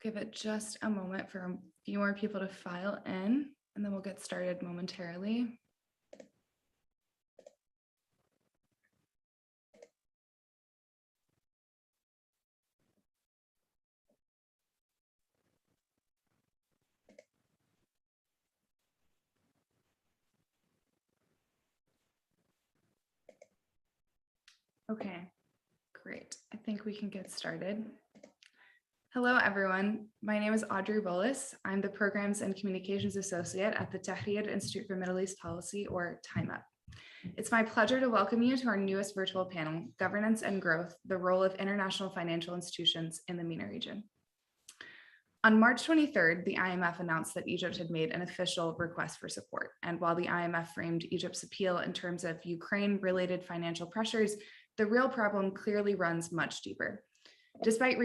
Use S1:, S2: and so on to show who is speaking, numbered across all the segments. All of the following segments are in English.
S1: Give it just a moment for a few more people to file in, and then we'll get started momentarily. Okay, great. I think we can get started. Hello, everyone. My name is Audrey Bullis. I'm the Programs and Communications Associate at the Tahrir Institute for Middle East Policy, or TIMEP. It's my pleasure to welcome you to our newest virtual panel, Governance and Growth, the Role of International Financial Institutions in the MENA region. On March 23rd, the IMF announced that Egypt had made an official request for support. And while the IMF framed Egypt's appeal in terms of Ukraine-related financial pressures, the real problem clearly runs much deeper. Despite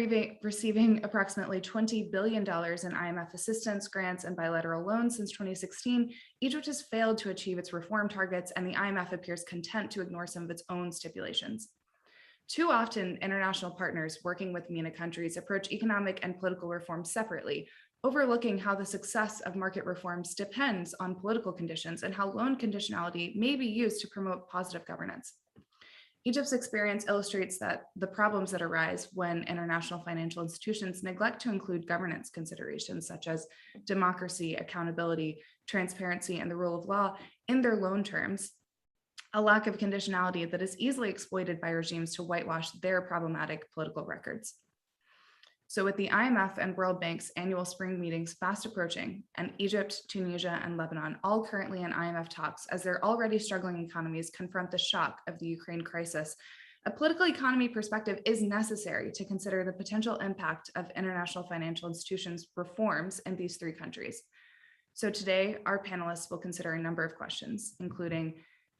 S1: receiving approximately $20 billion in IMF assistance, grants, and bilateral loans since 2016, Egypt has failed to achieve its reform targets, and the IMF appears content to ignore some of its own stipulations. Too often, international partners working with MENA countries approach economic and political reform separately, overlooking how the success of market reforms depends on political conditions and how loan conditionality may be used to promote positive governance. Egypt's experience illustrates that the problems that arise when international financial institutions neglect to include governance considerations such as democracy, accountability, transparency, and the rule of law in their loan terms, a lack of conditionality that is easily exploited by regimes to whitewash their problematic political records. So with the IMF and World Bank's annual spring meetings fast approaching, and Egypt, Tunisia, and Lebanon all currently in IMF talks as their already struggling economies confront the shock of the Ukraine crisis, a political economy perspective is necessary to consider the potential impact of international financial institutions reforms in these three countries. So today, our panelists will consider a number of questions, including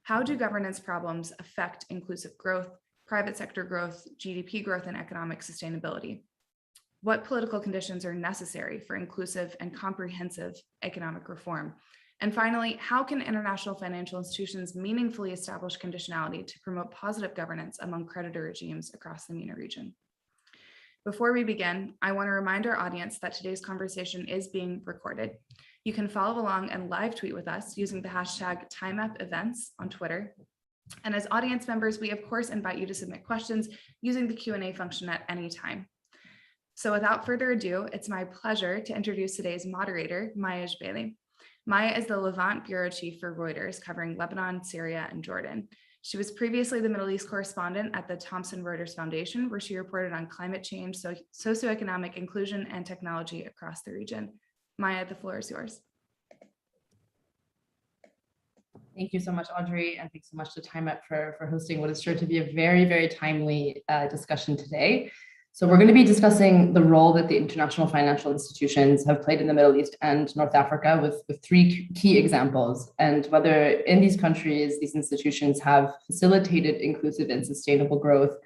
S1: how do governance problems affect inclusive growth, private sector growth, GDP growth, and economic sustainability? What political conditions are necessary for inclusive and comprehensive economic reform? And finally, how can international financial institutions meaningfully establish conditionality to promote positive governance among creditor regimes across the MENA region? Before we begin, I want to remind our audience that today's conversation is being recorded. You can follow along and live tweet with us using the hashtag TimeUpEvents on Twitter. And as audience members, we of course invite you to submit questions using the Q&A function at any time. So without further ado, it's my pleasure to introduce today's moderator, Maya Jbeli. Maya is the Levant Bureau Chief for Reuters, covering Lebanon, Syria, and Jordan. She was previously the Middle East correspondent at the Thomson Reuters Foundation, where she reported on climate change, socioeconomic inclusion, and technology across the region. Maya, the floor is yours.
S2: Thank you so much, Audrey, and thanks so much to TimeUp for hosting what is sure to be a very, very timely discussion today. So we're going to be discussing the role that the international financial institutions have played in the Middle East and North Africa with three key examples, and whether in these countries, these institutions have facilitated inclusive and sustainable growth,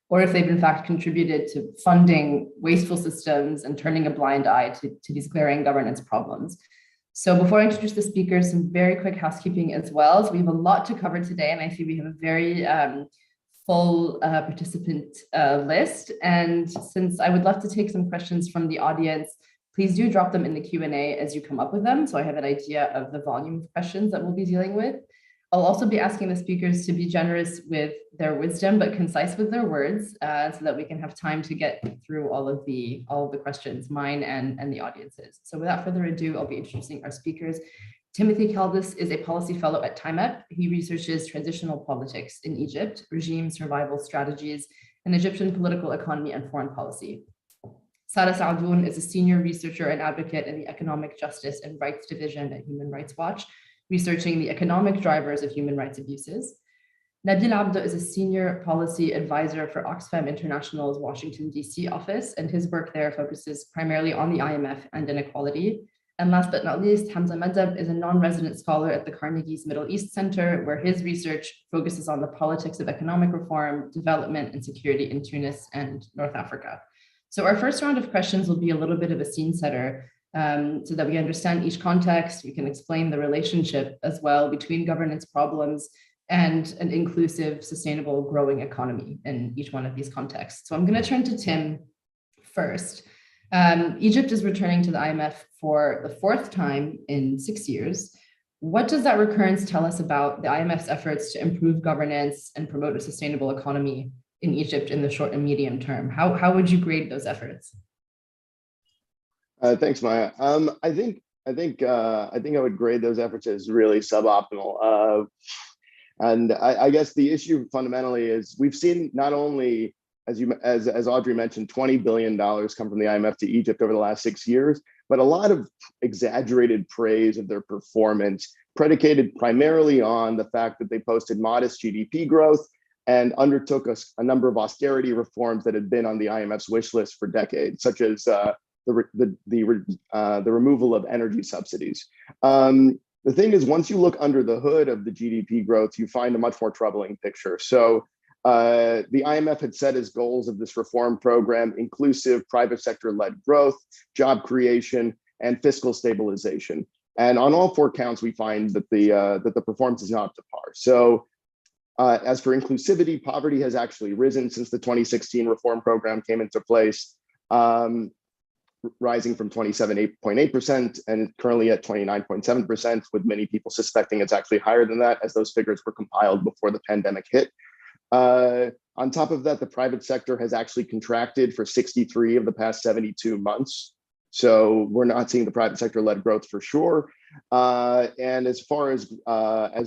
S2: or if they've in fact contributed to funding wasteful systems and turning a blind eye to these glaring governance problems. So before I introduce the speakers, some very quick housekeeping as well. So we have a lot to cover today, and I see we have a very full participant list. And since I would love to take some questions from the audience, please do drop them in the Q&A as you come up with them, so I have an idea of the volume of questions that we'll be dealing with. I'll also be asking the speakers to be generous with their wisdom, but concise with their words, so that we can have time to get through all of the questions, mine and the audience's. So without further ado, I'll be introducing our speakers. Timothy Kaldis is a policy fellow at TimeUp. He researches transitional politics in Egypt, regime survival strategies, and Egyptian political economy and foreign policy. Sara Saadoun is a senior researcher and advocate in the Economic Justice and Rights Division at Human Rights Watch, researching the economic drivers of human rights abuses. Nabil Abdo is a senior policy advisor for Oxfam International's Washington, D.C. office, and his work there focuses primarily on the IMF and inequality. And last but not least, Hamza Madab is a non-resident scholar at the Carnegie's Middle East Center, where his research focuses on the politics of economic reform, development, and security in Tunis and North Africa. So our first round of questions will be a little bit of a scene setter, so that we understand each context. We can explain the relationship as well between governance problems and an inclusive, sustainable, growing economy in each one of these contexts. So I'm going to turn to Tim first. Egypt is returning to the IMF for the fourth time in 6 years. What does that recurrence tell us about the IMF's efforts to improve governance and promote a sustainable economy in Egypt in the short and medium term? How would you grade those efforts?
S3: Thanks, Maya. I think I would grade those efforts as really suboptimal. And I guess the issue fundamentally is we've seen not only, as Audrey mentioned, $20 billion come from the IMF to Egypt over the last 6 years, but a lot of exaggerated praise of their performance, predicated primarily on the fact that they posted modest GDP growth and undertook a number of austerity reforms that had been on the IMF's wish list for decades, such as the removal of energy subsidies. The thing is, once you look under the hood of the GDP growth, you find a much more troubling picture. So the IMF had set as goals of this reform program inclusive private sector-led growth, job creation, and fiscal stabilization. And on all four counts, we find that the performance is not up to par. So as for inclusivity, poverty has actually risen since the 2016 reform program came into place, rising from 27.8% and currently at 29.7%, with many people suspecting it's actually higher than that, as those figures were compiled before the pandemic hit. On top of that, the private sector has actually contracted for 63 of the past 72 months. So we're not seeing the private sector-led growth for sure. And as far as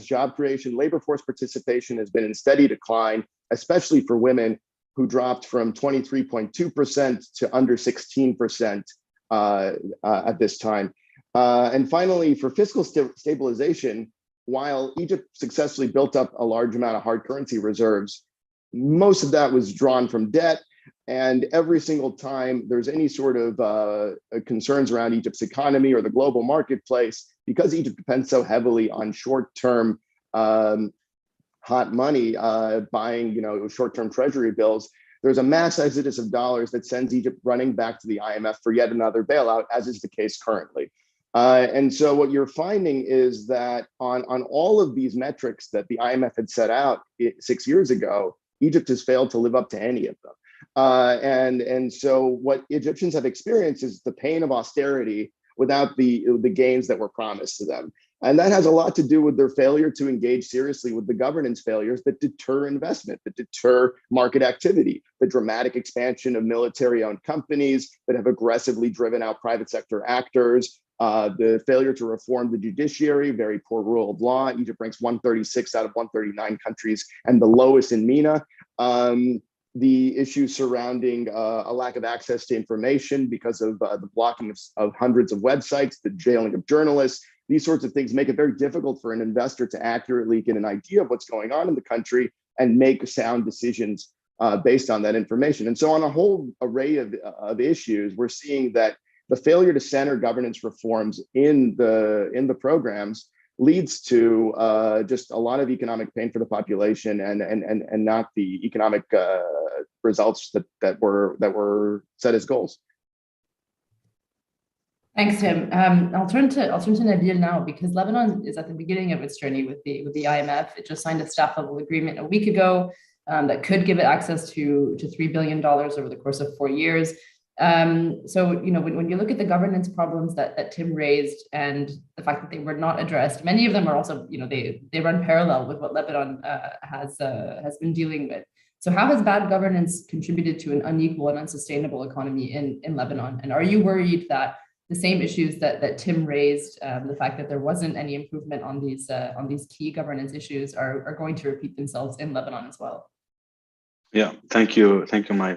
S3: job creation, labor force participation has been in steady decline, especially for women, who dropped from 23.2% to under 16% at this time. And finally, for fiscal stabilization, while Egypt successfully built up a large amount of hard currency reserves, most of that was drawn from debt. And every single time there's any sort of concerns around Egypt's economy or the global marketplace, because Egypt depends so heavily on short-term hot money, buying short-term treasury bills, there's a mass exodus of dollars that sends Egypt running back to the IMF for yet another bailout, as is the case currently. And so what you're finding is that on all of these metrics that the IMF had set out 6 years ago, Egypt has failed to live up to any of them. And so what Egyptians have experienced is the pain of austerity without the gains that were promised to them. And that has a lot to do with their failure to engage seriously with the governance failures that deter investment, that deter market activity, the dramatic expansion of military-owned companies that have aggressively driven out private sector actors, the failure to reform the judiciary, very poor rule of law. Egypt ranks 136 out of 139 countries and the lowest in MENA. The issues surrounding a lack of access to information because of the blocking of hundreds of websites, the jailing of journalists. These sorts of things make it very difficult for an investor to accurately get an idea of what's going on in the country and make sound decisions based on that information. And so on a whole array of issues, we're seeing that the failure to center governance reforms in the programs leads to just a lot of economic pain for the population and not the economic results that were set as goals.
S2: Thanks, Tim. I'll turn to Nabil now, because Lebanon is at the beginning of its journey with the IMF. It just signed a staff level agreement a week ago that could give it access to $3 billion over the course of 4 years. So when you look at the governance problems that Tim raised and the fact that they were not addressed, many of them are also they run parallel with what Lebanon has been dealing with. So how has bad governance contributed to an unequal and unsustainable economy in Lebanon? And are you worried that the same issues that Tim raised, the fact that there wasn't any improvement on these key governance issues, are going to repeat themselves in Lebanon as well?
S4: Yeah, thank you, Maya.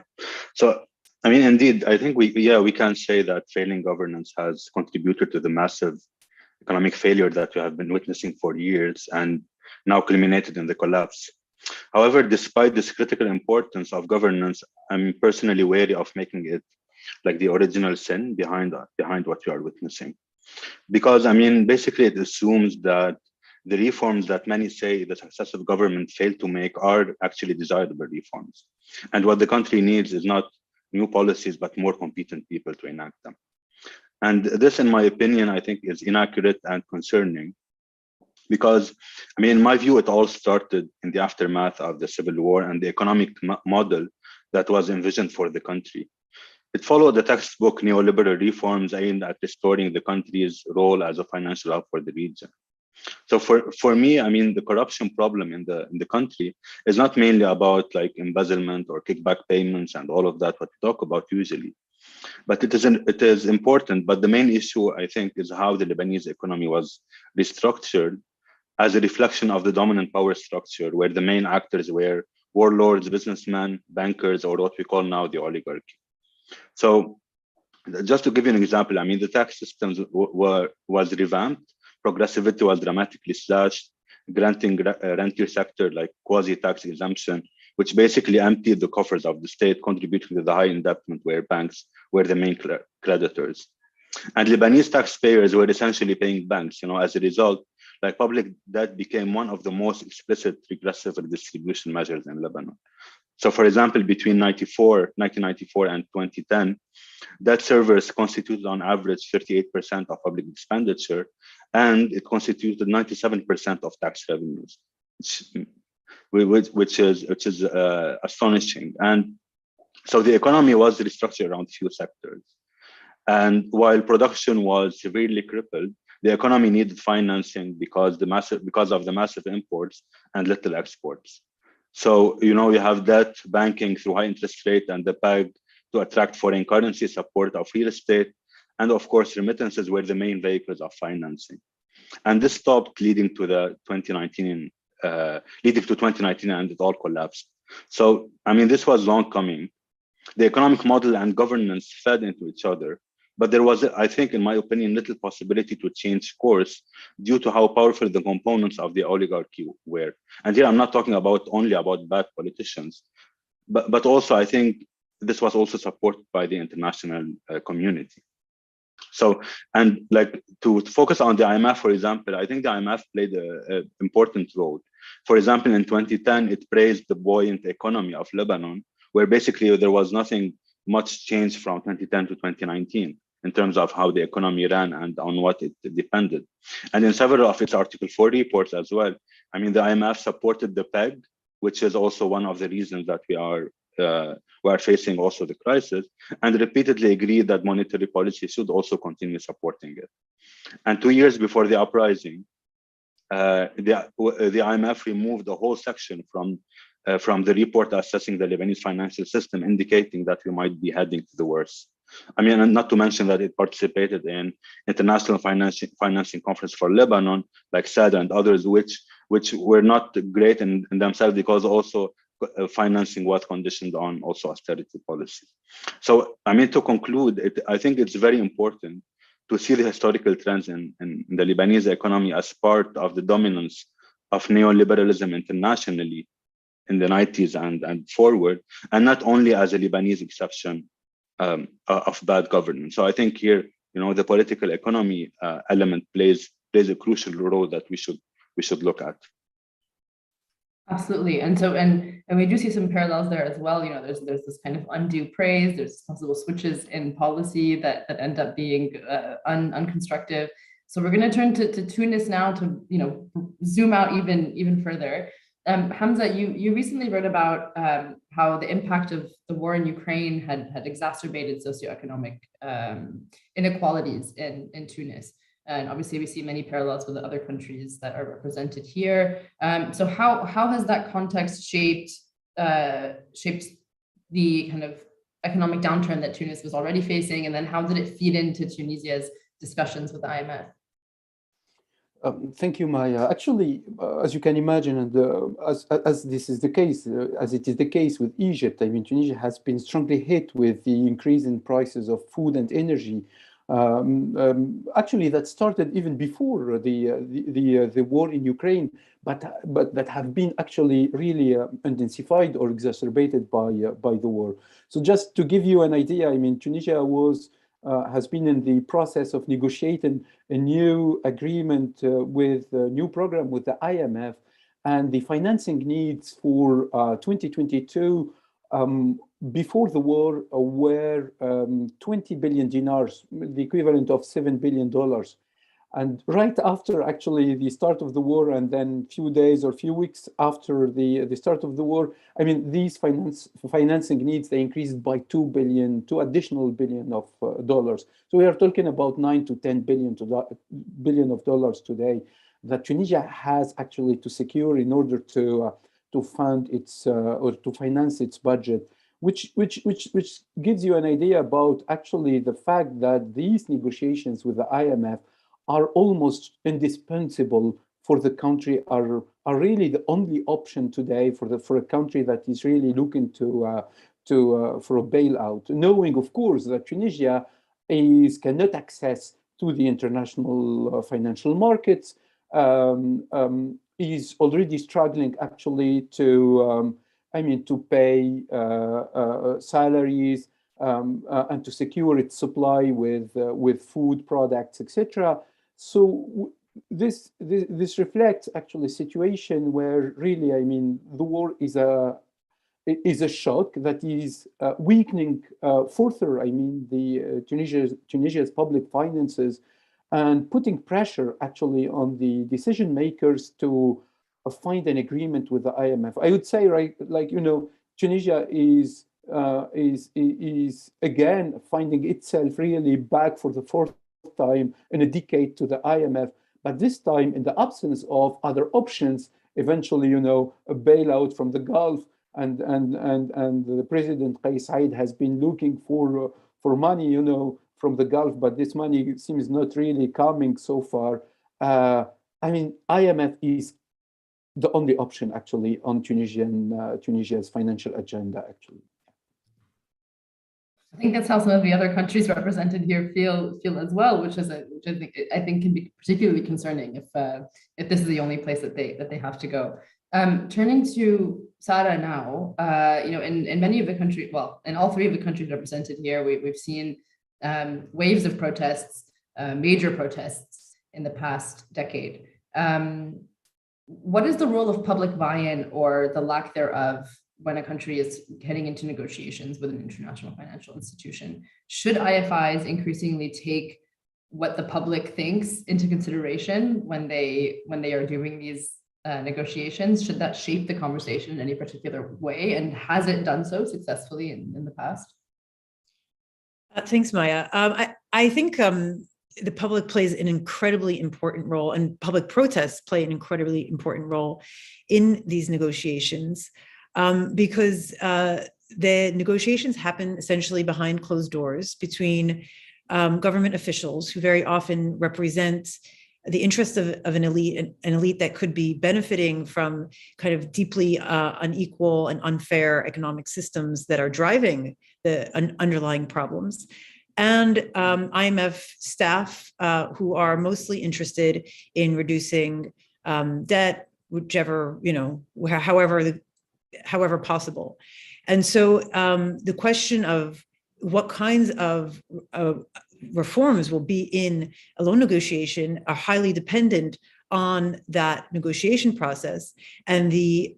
S4: So, I mean, indeed, I think we can say that failing governance has contributed to the massive economic failure that we have been witnessing for years and now culminated in the collapse. However, despite this critical importance of governance, I'm personally wary of making it like the original sin behind what we are witnessing. Because, I mean, basically it assumes that the reforms that many say the successive government failed to make are actually desirable reforms. And what the country needs is not new policies, but more competent people to enact them. And this, in my opinion, I think is inaccurate and concerning. Because, I mean, in my view, it all started in the aftermath of the civil war and the economic model that was envisioned for the country. it followed the textbook neoliberal reforms aimed at restoring the country's role as a financial hub for the region. So for me, I mean, the corruption problem in the country is not mainly about like embezzlement or kickback payments and all of that, what we talk about usually. But it is important. But the main issue, I think, is how the Lebanese economy was restructured as a reflection of the dominant power structure, where the main actors were warlords, businessmen, bankers, or what we call now the oligarchy. So just to give you an example, I mean, the tax systems was revamped, progressivity was dramatically slashed, granting rentier sector like quasi-tax exemption, which basically emptied the coffers of the state, contributing to the high indebtedness where banks were the main creditors. And Lebanese taxpayers were essentially paying banks, as a result, like public debt became one of the most explicit regressive redistribution measures in Lebanon. So for example, between 1994 and 2010, debt service constituted on average 38% of public expenditure, and it constituted 97% of tax revenues, which is astonishing. And so the economy was restructured around few sectors. And while production was severely crippled, the economy needed financing because of the massive imports and little exports. So, you have debt, banking through high interest rate, and the peg to attract foreign currency support of real estate. And of course, remittances were the main vehicles of financing. And this stopped leading to 2019, and it all collapsed. So, I mean, this was long coming. The economic model and governance fed into each other. But there was, I think, in my opinion, little possibility to change course due to how powerful the components of the oligarchy were. And here I'm not talking only about bad politicians, but also I think this was also supported by the international community. So, and like to focus on the IMF, for example, I think the IMF played an important role. For example, in 2010, it praised the buoyant economy of Lebanon, where basically there was nothing much change from 2010 to 2019 in terms of how the economy ran and on what it depended. And in several of its Article 4 reports as well, I mean, the IMF supported the peg, which is also one of the reasons that we are facing also the crisis, and repeatedly agreed that monetary policy should also continue supporting it. And 2 years before the uprising, the IMF removed the whole section from the report assessing the Lebanese financial system, indicating that we might be heading to the worst. I mean, and not to mention that it participated in international financing conference for Lebanon, like SADA and others, which were not great in themselves, because also financing was conditioned on also austerity policy. So, I mean, to conclude, I think it's very important to see the historical trends in the Lebanese economy as part of the dominance of neoliberalism internationally in the 90s and forward, and not only as a Lebanese exception of bad governance. So I think here, the political economy element plays a crucial role that we should look at.
S2: Absolutely, and we do see some parallels there as well. There's this kind of undue praise. There's possible switches in policy that end up being unconstructive. So we're going to turn to Tunis now to zoom out even further. Hamza, you recently wrote about how the impact of the war in Ukraine had exacerbated socioeconomic inequalities in Tunis. And obviously, we see many parallels with the other countries that are represented here. So how has that context shaped the kind of economic downturn that Tunis was already facing? And then how did it feed into Tunisia's discussions with the IMF?
S5: Thank you, Maya. Actually, as you can imagine, and as this is the case, as it is the case with Egypt, I mean, Tunisia has been strongly hit with the increase in prices of food and energy. Actually, that started even before the war in Ukraine, but that have been actually really intensified or exacerbated by the war. So, just to give you an idea, I mean, Tunisia has been in the process of negotiating a new agreement with a new program with the IMF, and the financing needs for 2022 before the war were 20 billion dinars, the equivalent of $7 billion. And right after actually the start of the war, and then few days or few weeks after the start of the war, I mean, these financing needs, they increased by 2 additional billion of dollars. So we are talking about 9 to 10 billion of dollars today that Tunisia has actually to secure in order to fund its or to finance its budget, which gives you an idea about actually the fact that these negotiations with the IMF are almost indispensable for the country, are really the only option today for a country that is really looking to for a bailout, knowing of course that Tunisia cannot access to the international financial markets, is already struggling actually to to pay salaries and to secure its supply with food products, etc. So this reflects actually a situation where really, I mean, the war is a shock that is weakening further, I mean, the Tunisia's public finances, and putting pressure actually on the decision makers to find an agreement with the IMF. I would say, right, like, you know, Tunisia is again finding itself really back for the fourth time in a decade to the IMF, but this time in the absence of other options, eventually, you know, a bailout from the Gulf, and the President Qais Said has been looking for money, you know, from the Gulf, but this money seems not really coming so far. I mean, IMF is the only option actually on Tunisia's financial agenda, actually.
S2: I think that's how some of the other countries represented here feel as well, which I think can be particularly concerning if this is the only place that they have to go. Turning to Sara now, you know, in many of the countries, well, in all three of the countries represented here, we've seen waves of protests, major protests in the past decade. What is the role of public buy-in, or the lack thereof, when a country is heading into negotiations with an international financial institution? Should IFIs increasingly take what the public thinks into consideration when they are doing these negotiations? Should that shape the conversation in any particular way? And has it done so successfully in the past?
S6: Thanks, Maya. I think the public plays an incredibly important role, and public protests play an incredibly important role in these negotiations, because the negotiations happen essentially behind closed doors between government officials who very often represent the interests of an elite that could be benefiting from kind of deeply unequal and unfair economic systems that are driving the underlying problems, and IMF staff who are mostly interested in reducing debt, whichever, you know, however possible. And so the question of what kinds of reforms will be in a loan negotiation are highly dependent on that negotiation process. And the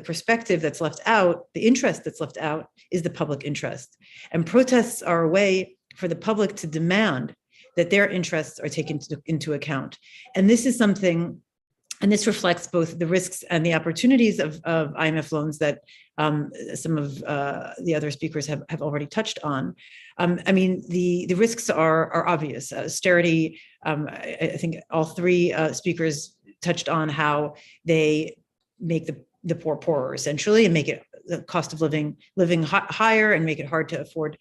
S6: perspective that's left out, the interest that's left out, is the public interest. And protests are a way for the public to demand that their interests are taken into account. And this is something, and this reflects both the risks and the opportunities of IMF loans that some of the other speakers have already touched on. I mean, the risks are obvious. Austerity, I think all three speakers touched on how they make the poor poorer, essentially, and make it the cost of living higher, and make it hard to afford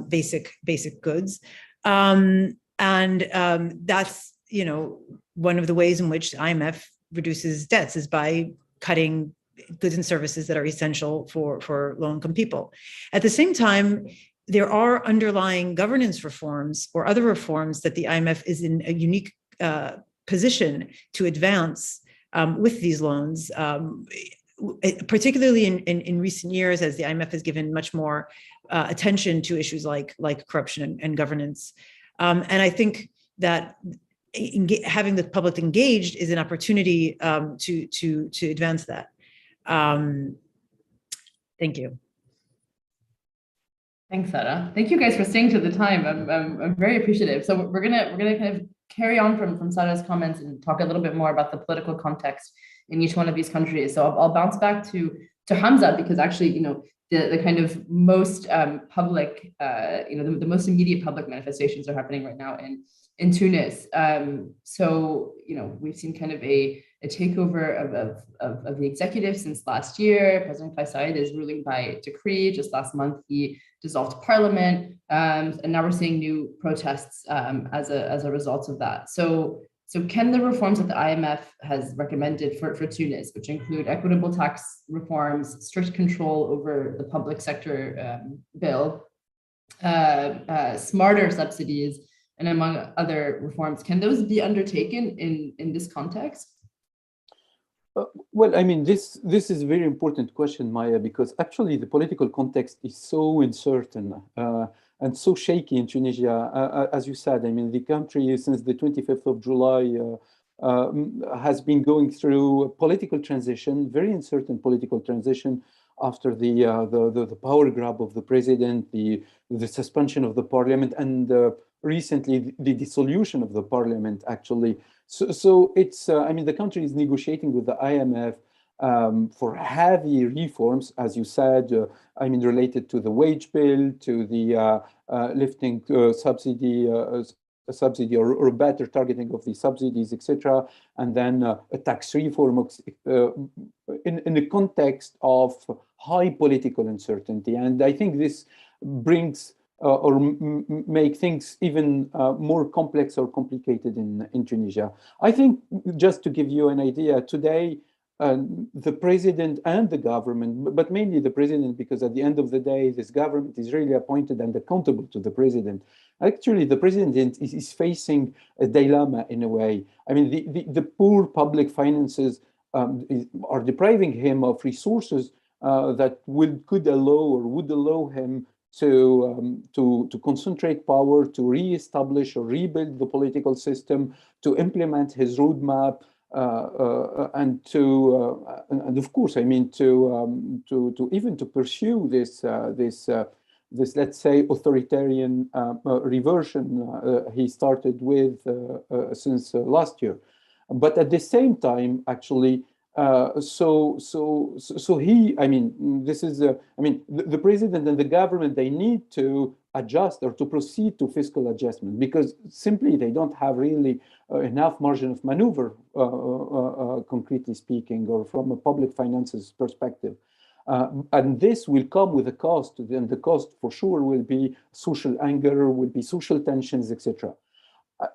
S6: basic goods. And that's, you know, one of the ways in which IMF reduces debts is by cutting goods and services that are essential for low-income people. At the same time, there are underlying governance reforms or other reforms that the IMF is in a unique position to advance with these loans, particularly in recent years, as the IMF has given much more attention to issues like corruption and governance. And I think that having the public engaged is an opportunity to advance that. Thank you.
S2: Thanks, Sara. Thank you guys for staying to the time. I'm very appreciative. So we're gonna kind of carry on from Sarah's comments and talk a little bit more about the political context in each one of these countries. So I'll bounce back to Hamza, because actually, the kind of most public, the most immediate public manifestations are happening right now in Tunis. So, we've seen kind of a takeover of the executive since last year. President Kais Saied is ruling by decree. Just last month, he dissolved parliament, and now we're seeing new protests as a result of that. So can the reforms that the IMF has recommended for Tunis, which include equitable tax reforms, strict control over the public sector bill, smarter subsidies, and among other reforms, can those be undertaken in this context?
S5: Well, I mean, this is a very important question, Maya, because actually the political context is so uncertain and so shaky in Tunisia. As you said, I mean, the country since the 25th of July has been going through a political transition, very uncertain political transition after the power grab of the president, the suspension of the parliament, and recently the dissolution of the parliament, actually. So it's, I mean, the country is negotiating with the IMF for heavy reforms, as you said, I mean, related to the wage bill, to the lifting subsidy or better targeting of the subsidies, etc., and then a tax reform in the context of high political uncertainty. And I think this brings or make things even more complex or complicated in Tunisia. I think, just to give you an idea, today the president and the government, but mainly the president, because at the end of the day, this government is really appointed and accountable to the president. Actually, the president is facing a dilemma in a way. I mean, the poor public finances are depriving him of resources that could allow or would allow him to concentrate power, to reestablish or rebuild the political system, to implement his roadmap, and of course, I mean, to even to pursue this let's say authoritarian reversion he started with since last year. But at the same time, actually, so he, I mean, this is, I mean, the president and the government, they need to adjust or to proceed to fiscal adjustment, because simply they don't have really enough margin of maneuver, concretely speaking, or from a public finances perspective. And this will come with a cost, and the cost for sure will be social anger, will be social tensions, etc.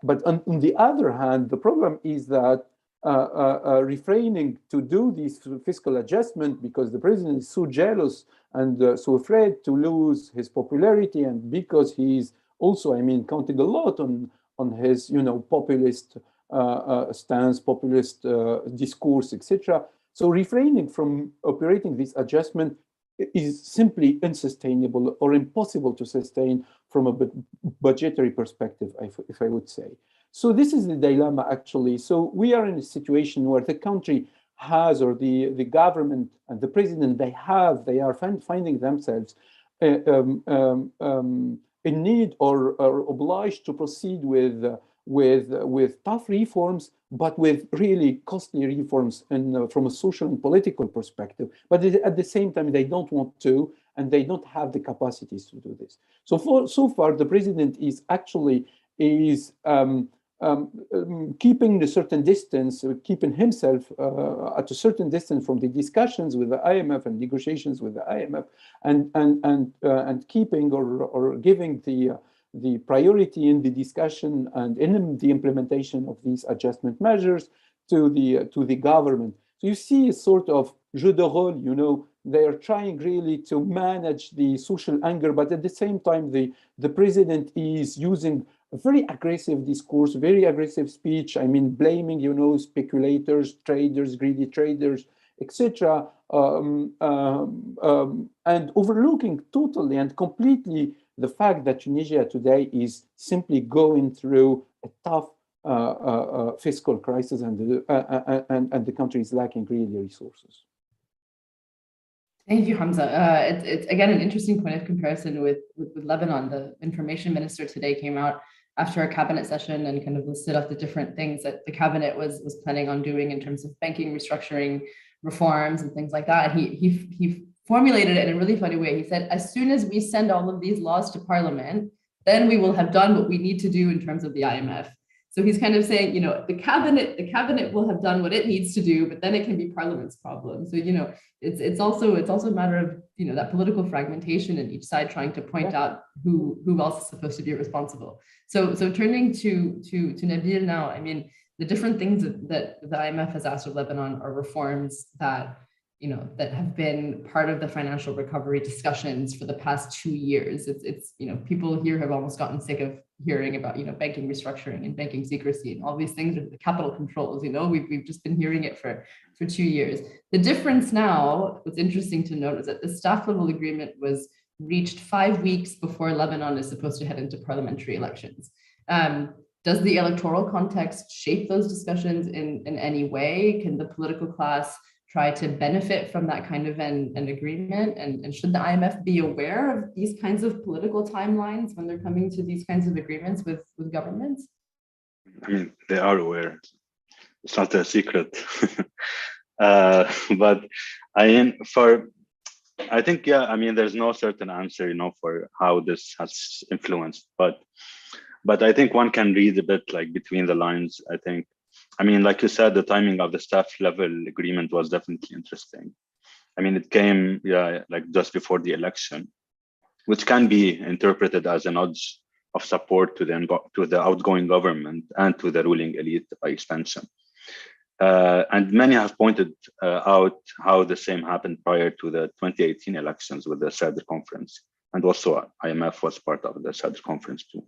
S5: But on the other hand, the problem is that refraining to do this fiscal adjustment, because the president is so jealous and so afraid to lose his popularity, and because he's also, I mean, counting a lot on his, populist stance, populist discourse, etc. So refraining from operating this adjustment is simply unsustainable or impossible to sustain from a budgetary perspective, if I would say. So this is the dilemma, actually. So we are in a situation where the country has, or the government and the president, they are finding themselves in need or obliged to proceed with tough reforms, but with really costly reforms from a social and political perspective. But at the same time, they don't want to, and they don't have the capacities to do this. So far, the president is actually keeping a certain distance, keeping himself at a certain distance from the discussions with the IMF and negotiations with the IMF, and keeping or giving the priority in the discussion and in the implementation of these adjustment measures to the government. So you see a sort of jeu de rôle, they are trying really to manage the social anger, but at the same time, the president is using a very aggressive discourse, very aggressive speech. I mean, blaming, speculators, traders, greedy traders, etc., and overlooking totally and completely the fact that Tunisia today is simply going through a tough fiscal crisis, and the country is lacking really resources.
S2: Thank you, Hamza. It's again an interesting point of comparison with Lebanon. The information minister today came out after a cabinet session and kind of listed out the different things that the cabinet was planning on doing in terms of banking restructuring reforms and things like that. He formulated it in a really funny way. He said, as soon as we send all of these laws to Parliament, then we will have done what we need to do in terms of the IMF. So he's kind of saying, you know, the cabinet will have done what it needs to do, but then it can be Parliament's problem. So, you know, it's also a matter of, you know, that political fragmentation in each side trying to point out who else is supposed to be responsible. So turning to Nabil now, I mean, the different things that the IMF has asked of Lebanon are reforms that, you know, that have been part of the financial recovery discussions for the past 2 years. It's you know, people here have almost gotten sick of hearing about, you know, banking restructuring and banking secrecy and all these things, the capital controls, you know, we've just been hearing it for 2 years. The difference now, what's interesting to note is that the staff level agreement was reached 5 weeks before Lebanon is supposed to head into parliamentary elections. Does the electoral context shape those discussions in any way? Can the political class try to benefit from that kind of an agreement? And should the IMF be aware of these kinds of political timelines when they're coming to these kinds of agreements with governments?
S4: I mean, they are aware. It's not a secret. But I think, yeah, I mean, there's no certain answer, you know, for how this has influenced, but I think one can read a bit like between the lines. I mean, like you said, the timing of the staff level agreement was definitely interesting. I mean, it came, yeah, like just before the election, which can be interpreted as a nudge of support to the outgoing government and to the ruling elite by extension. And many have pointed out how the same happened prior to the 2018 elections with the Sadr conference. And also IMF was part of the Sadr conference too.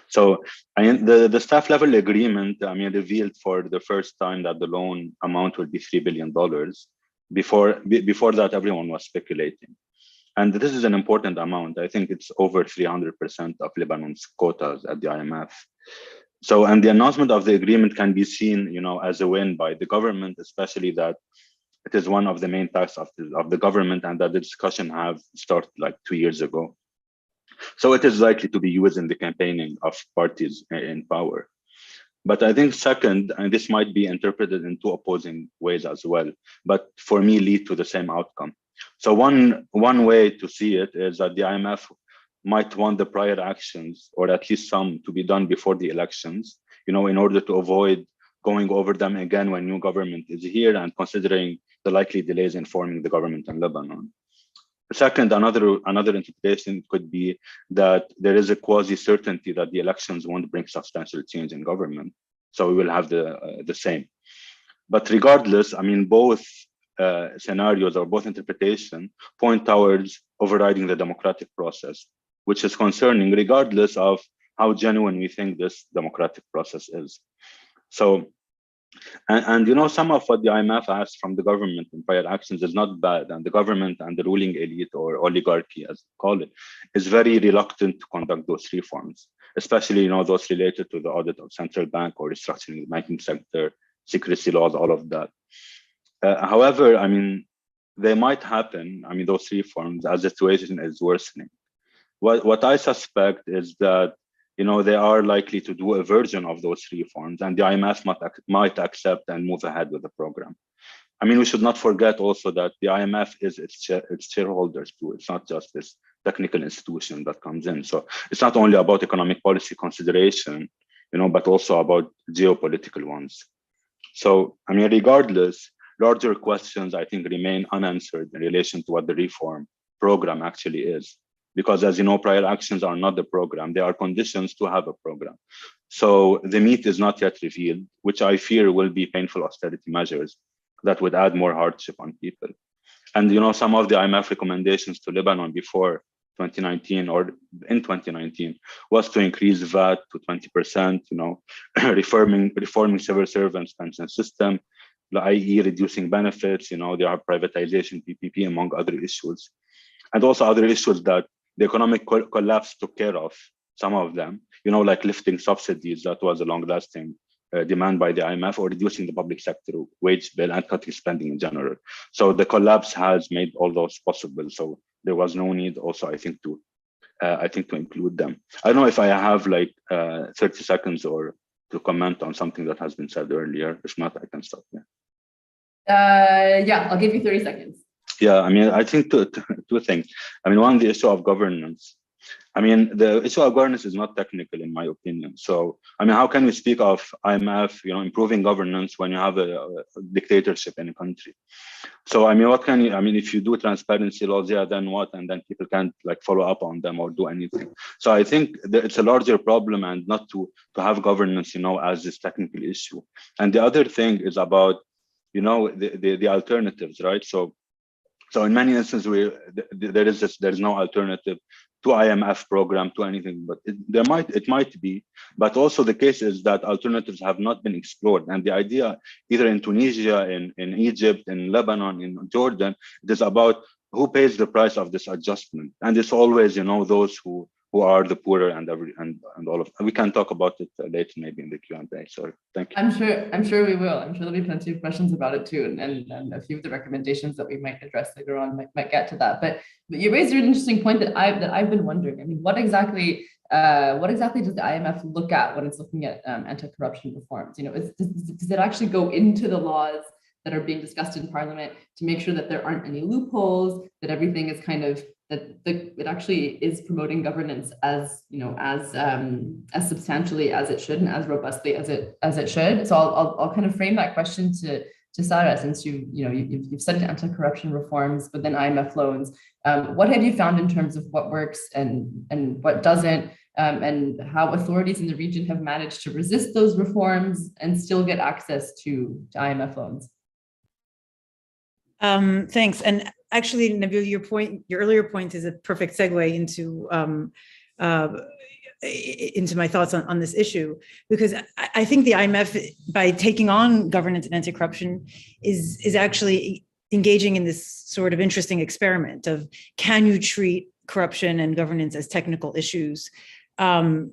S4: So the staff level agreement, I mean, revealed for the first time that the loan amount will be $3 billion. Before that, everyone was speculating. And this is an important amount. I think it's over 300% of Lebanon's quotas at the IMF. So, and the announcement of the agreement can be seen, you know, as a win by the government, especially that it is one of the main tasks of the government, and that the discussion have started like 2 years ago. So it is likely to be used in the campaigning of parties in power. But I think second, and this might be interpreted in two opposing ways as well, but for me lead to the same outcome. So one way to see it is that the IMF might want the prior actions, or at least some, to be done before the elections, you know, in order to avoid going over them again when new government is here and considering the likely delays in forming the government in Lebanon. Second, another interpretation could be that there is a quasi-certainty that the elections won't bring substantial change in government. So we will have the same. But regardless, I mean, both scenarios or both interpretation point towards overriding the democratic process, which is concerning regardless of how genuine we think this democratic process is. So, and you know, some of what the IMF asked from the government in prior actions is not bad, and the government and the ruling elite, or oligarchy as they call it, is very reluctant to conduct those reforms, especially, you know, those related to the audit of central bank or restructuring the banking sector, secrecy laws, all of that. However, I mean, they might happen, I mean, those reforms as the situation is worsening. What I suspect is that, you know, they are likely to do a version of those reforms, and the IMF might accept and move ahead with the program. I mean, we should not forget also that the IMF is its shareholders too. It's not just this technical institution that comes in. So it's not only about economic policy consideration, you know, but also about geopolitical ones. So, I mean, regardless, larger questions, I think, remain unanswered in relation to what the reform program actually is. Because as you know, prior actions are not the program, they are conditions to have a program. So the meat is not yet revealed, which I fear will be painful austerity measures that would add more hardship on people. And you know, some of the IMF recommendations to Lebanon before 2019 or in 2019 was to increase VAT to 20%, you know, reforming civil servants pension system, i.e. reducing benefits, you know, there are privatization, PPP, among other issues. And also other issues that the economic collapse took care of, some of them, you know, like lifting subsidies, that was a long-lasting demand by the IMF, or reducing the public sector wage bill and cutting spending in general. So the collapse has made all those possible. So there was no need also, I think, to I think, to include them. I don't know if I have like 30 seconds or to comment on something that has been said earlier. If not, I can stop.
S2: Yeah, I'll give you 30 seconds.
S4: Yeah, I mean, I think two things. I mean, one, the issue of governance. I mean, the issue of governance is not technical, in my opinion. So, I mean, how can we speak of IMF, improving governance when you have a dictatorship in a country? So, I mean, what can you? I mean, if you do transparency laws, yeah, then what? And then people can't like follow up on them or do anything. So, I think that it's a larger problem, and not to have governance, as this technical issue. And the other thing is about, the alternatives, right? So in many instances, there's no alternative to IMF program, to anything, but it might be. But also the case is that alternatives have not been explored. And the idea, either in Tunisia, in Egypt, in Lebanon, in Jordan, it is about who pays the price of this adjustment. And it's always, those who are the poorer and all of. We can talk about it later, maybe in the Q&A. So thank you.
S2: I'm sure we will. I'm sure there'll be plenty of questions about it too, and a few of the recommendations that we might address later on might get to that. But you raised an interesting point that I've been wondering. I mean, what exactly does the IMF look at when it's looking at anti-corruption reforms? Does it actually go into the laws that are being discussed in Parliament to make sure that there aren't any loopholes, that everything is kind of it actually is promoting governance as substantially as it should and as robustly as it should. So I'll kind of frame that question to Sarah, since you've studied anti-corruption reforms within IMF loans. What have you found in terms of what works and what doesn't, and how authorities in the region have managed to resist those reforms and still get access to IMF loans?
S6: Thanks. And actually, Nabil, your earlier point is a perfect segue into my thoughts on this issue, because I think the IMF, by taking on governance and anti-corruption, is actually engaging in this sort of interesting experiment of, can you treat corruption and governance as technical issues, and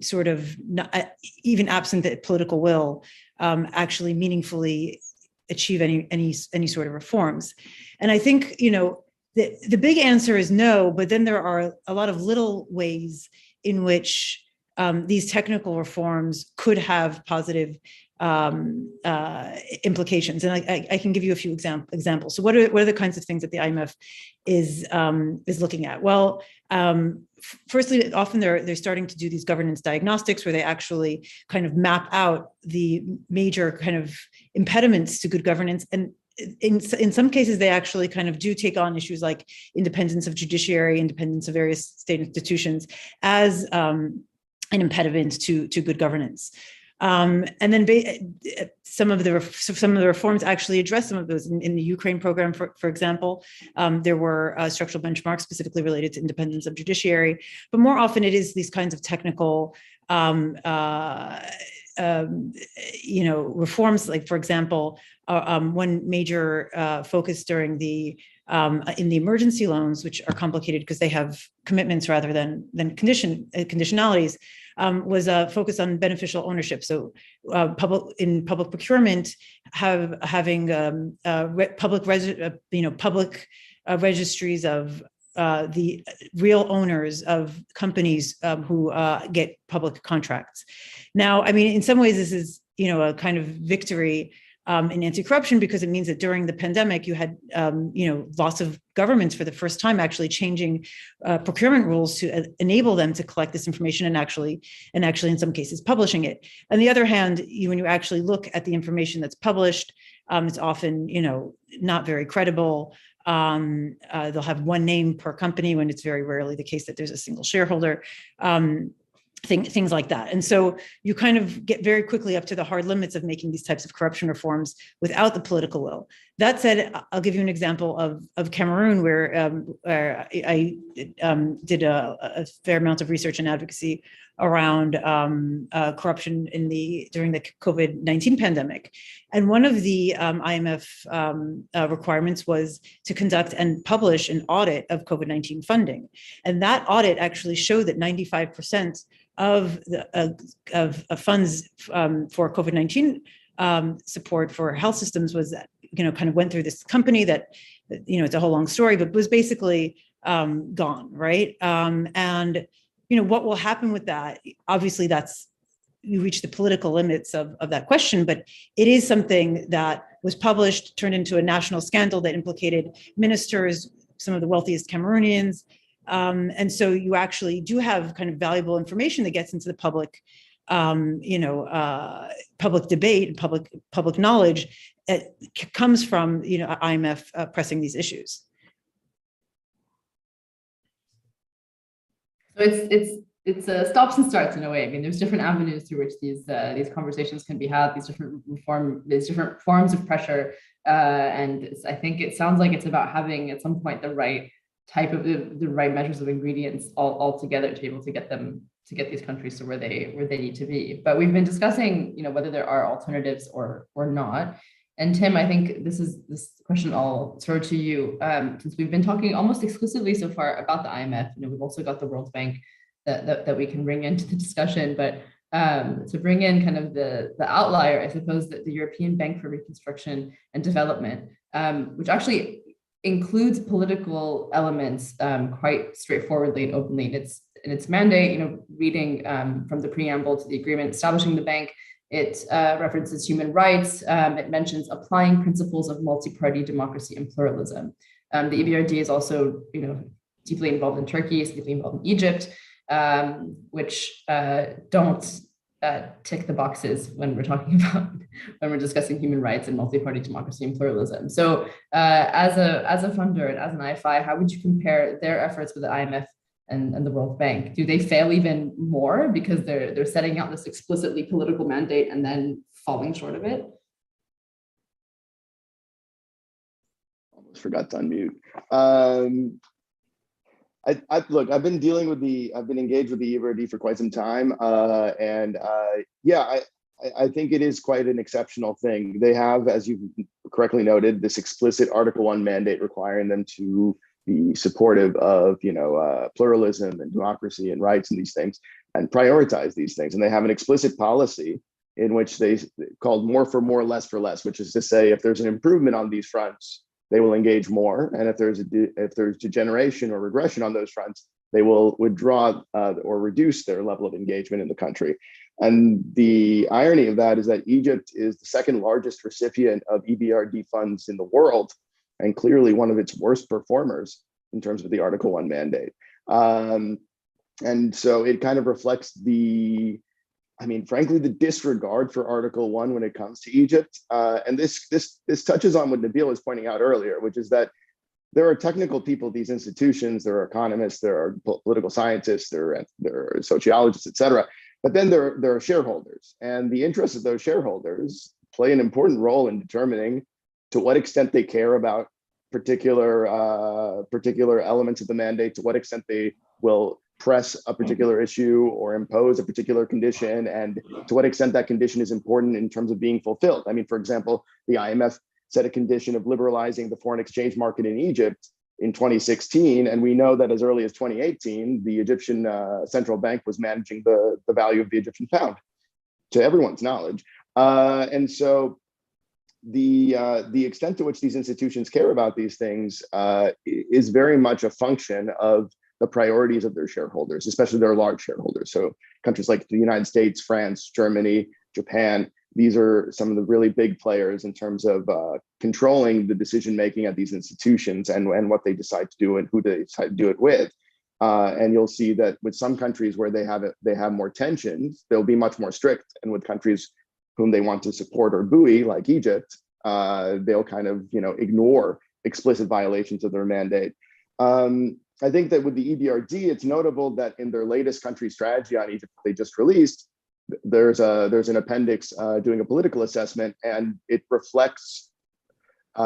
S6: sort of not, even absent the political will, actually meaningfully achieve any sort of reforms. And I think, the big answer is no, but then there are a lot of little ways in which these technical reforms could have positive implications. And I can give you a few examples. So what are the kinds of things that the IMF is looking at? Well, firstly, often they're starting to do these governance diagnostics where they actually kind of map out the major kind of impediments to good governance. And in some cases, they actually kind of do take on issues like independence of judiciary, independence of various state institutions as an impediment to good governance. And then some of the reforms actually address some of those. In the Ukraine program, for example, there were structural benchmarks specifically related to independence of judiciary, but more often it is these kinds of technical reforms. Like, for example, one major focus during in the emergency loans, which are complicated because they have commitments rather than conditionalities, was a focus on beneficial ownership. So public procurement, having public registries of the real owners of companies who get public contracts. Now, I mean, in some ways, this is a kind of victory in anti-corruption, because it means that during the pandemic, you had lots of governments for the first time actually changing procurement rules to enable them to collect this information and actually in some cases publishing it. On the other hand, when you actually look at the information that's published, it's often not very credible. They'll have one name per company when it's very rarely the case that there's a single shareholder. Things like that. And so you kind of get very quickly up to the hard limits of making these types of corruption reforms without the political will. That said, I'll give you an example of Cameroon, where I did a fair amount of research and advocacy around corruption during the COVID-19 pandemic. And one of the IMF requirements was to conduct and publish an audit of COVID-19 funding. And that audit actually showed that 95% of funds for COVID-19 support for health systems was, kind of went through this company that, it's a whole long story, but was basically gone, right? And what will happen with that? Obviously, you reach the political limits of that question, but it is something that was published, turned into a national scandal that implicated ministers, some of the wealthiest Cameroonians. And so you actually do have kind of valuable information that gets into the public, public debate and public knowledge that comes from, IMF pressing these issues.
S2: So it's stops and starts in a way. I mean, there's different avenues through which these conversations can be had, these different forms of pressure, and I think it sounds like it's about having at some point the right type of the right measures of ingredients all together to be able to get these countries to where they need to be. But we've been discussing, whether there are alternatives or not. And Tim, I think this question I'll throw to you, since we've been talking almost exclusively so far about the IMF. We've also got the World Bank that we can bring into the discussion, but to bring in kind of the outlier, I suppose, that the European Bank for Reconstruction and Development, which actually includes political elements quite straightforwardly and openly in its mandate. Reading from the preamble to the agreement establishing the bank, it references human rights. It mentions applying principles of multi-party democracy and pluralism. The EBRD is also, deeply involved in Turkey, is deeply involved in Egypt, which don't tick the boxes when we're discussing human rights and multi-party democracy and pluralism. So, as a funder and as an IFI, how would you compare their efforts with the IMF and the World Bank? Do they fail even more because they're setting out this explicitly political mandate and then falling short of it?
S3: Almost forgot to unmute. I've been engaged with the EBRD for quite some time, and I think it is quite an exceptional thing. They have, as you correctly noted, this explicit Article 1 mandate requiring them to be supportive of pluralism and democracy and rights and these things, and prioritize these things. And they have an explicit policy in which they called more for more, less for less, which is to say, if there's an improvement on these fronts, they will engage more, and if there's degeneration or regression on those fronts, they will withdraw or reduce their level of engagement in the country. And the irony of that is that Egypt is the second largest recipient of EBRD funds in the world, and clearly one of its worst performers in terms of the Article 1 mandate. And so it kind of reflects frankly, the disregard for Article 1 when it comes to Egypt. And this touches on what Nabil was pointing out earlier, which is that there are technical people at these institutions, there are economists, there are political scientists, there are sociologists, et cetera. But then there are shareholders, and the interests of those shareholders play an important role in determining to what extent they care about particular elements of the mandate, to what extent they will press a particular issue or impose a particular condition, and to what extent that condition is important in terms of being fulfilled. I mean, for example, the IMF set a condition of liberalizing the foreign exchange market in Egypt in 2016, and we know that as early as 2018, the Egyptian central bank was managing the value of the Egyptian pound, to everyone's knowledge. And so the extent to which these institutions care about these things is very much a function of the priorities of their shareholders, especially their large shareholders. So countries like the United States, France, Germany, Japan, these are some of the really big players in terms of controlling the decision-making at these institutions and what they decide to do and who they decide to do it with. And you'll see that with some countries where they have more tensions, they'll be much more strict. And with countries whom they want to support or buoy, like Egypt, they'll kind of ignore explicit violations of their mandate. I think that with the EBRD, it's notable that in their latest country strategy on Egypt they just released, there's an appendix doing a political assessment, and it reflects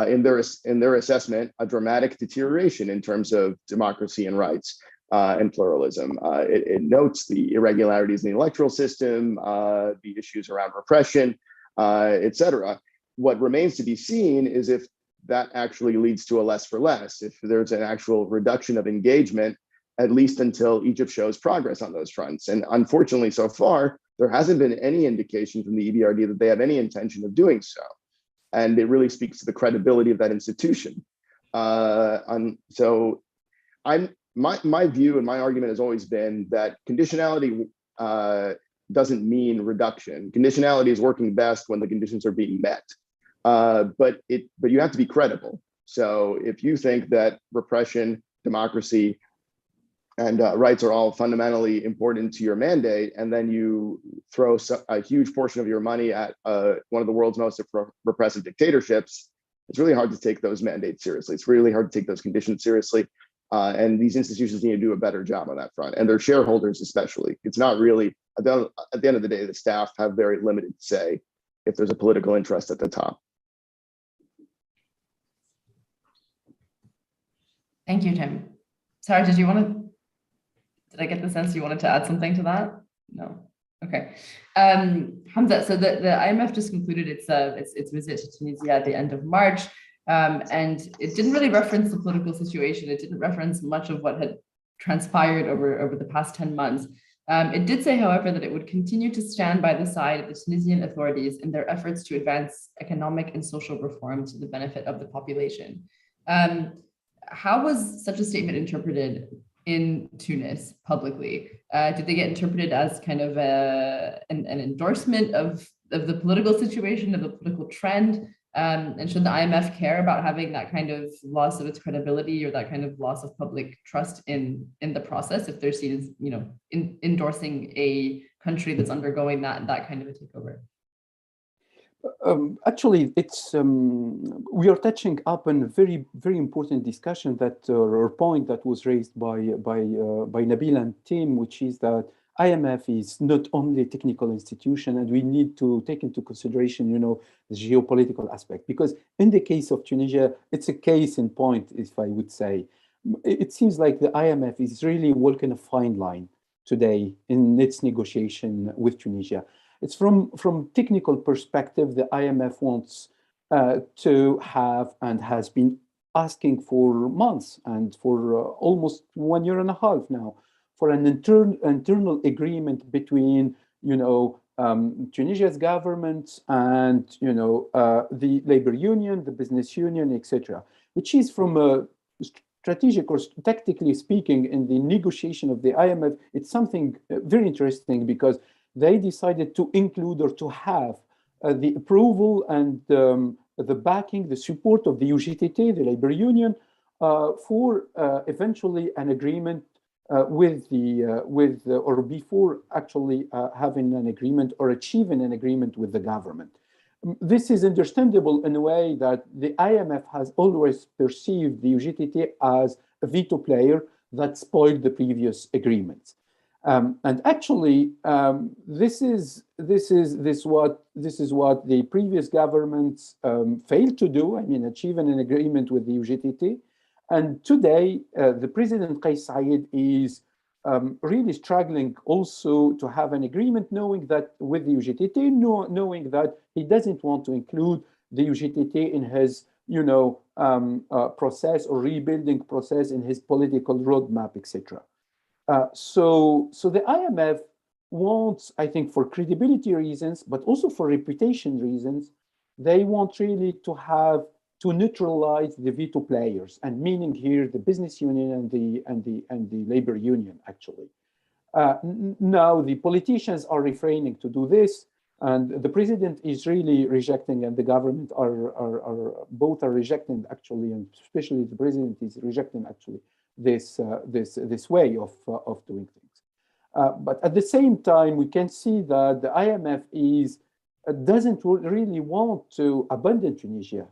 S3: in their assessment a dramatic deterioration in terms of democracy and rights and pluralism. It notes the irregularities in the electoral system, the issues around repression, et cetera. What remains to be seen is if that actually leads to a less for less, if there's an actual reduction of engagement, at least until Egypt shows progress on those fronts. And unfortunately, so far, there hasn't been any indication from the EBRD that they have any intention of doing so. And it really speaks to the credibility of that institution. So my view and my argument has always been that conditionality doesn't mean reduction. Conditionality is working best when the conditions are being met, but you have to be credible. So if you think that repression, democracy, and rights are all fundamentally important to your mandate, and then you throw a huge portion of your money at one of the world's most repressive dictatorships, it's really hard to take those mandates seriously. It's really hard to take those conditions seriously. And these institutions need to do a better job on that front, and their shareholders especially. It's not really, at the end of the day, the staff have very limited say if there's a political interest at the top.
S2: Thank you, Tim. Sarah, did I get the sense you wanted to add something to that? No. Okay. Hamza, so the IMF just concluded its visit to Tunisia at the end of March. And it didn't really reference the political situation. It didn't reference much of what had transpired over the past 10 months. It did say, however, that it would continue to stand by the side of the Tunisian authorities in their efforts to advance economic and social reform to the benefit of the population. How was such a statement interpreted in Tunis publicly? Did they get interpreted as kind of an endorsement of the political situation, of the political trend? And should the IMF care about having that kind of loss of its credibility or that kind of loss of public trust in the process if they're seen as, endorsing a country that's undergoing that kind of a takeover?
S5: Actually, it's we are touching up on a very, very important discussion or point that was raised by Nabil and Tim, which is that IMF is not only a technical institution, and we need to take into consideration, the geopolitical aspect. Because in the case of Tunisia, it's a case in point, if I would say. It seems like the IMF is really walking a fine line today in its negotiation with Tunisia. It's from technical perspective, the IMF wants to have and has been asking for months and for almost 1.5 years now for an internal agreement between, Tunisia's government and, the labor union, the business union, etc., which is from a strategic or tactically speaking in the negotiation of the IMF, it's something very interesting because they decided to include or to have the approval and the backing, the support of the UGTT, the labor union, for eventually an agreement or before actually having an agreement or achieving an agreement with the government. This is understandable in a way that the IMF has always perceived the UGTT as a veto player that spoiled the previous agreements. And actually, this is what the previous governments failed to do. I mean, achieving an agreement with the UGTT. And today, the President Qais Said is really struggling also to have an agreement, knowing that with the UGTT, knowing that he doesn't want to include the UGTT in his, process or rebuilding process in his political roadmap, etc. So the IMF wants, I think, for credibility reasons, but also for reputation reasons, they want really to neutralize the veto players, and meaning here the business union and the labor union actually. Now the politicians are refraining to do this, and the president is really rejecting, and the government are both rejecting actually, and especially the president is rejecting actually this way of doing things. But at the same time, we can see that the IMF doesn't really want to abandon Tunisia.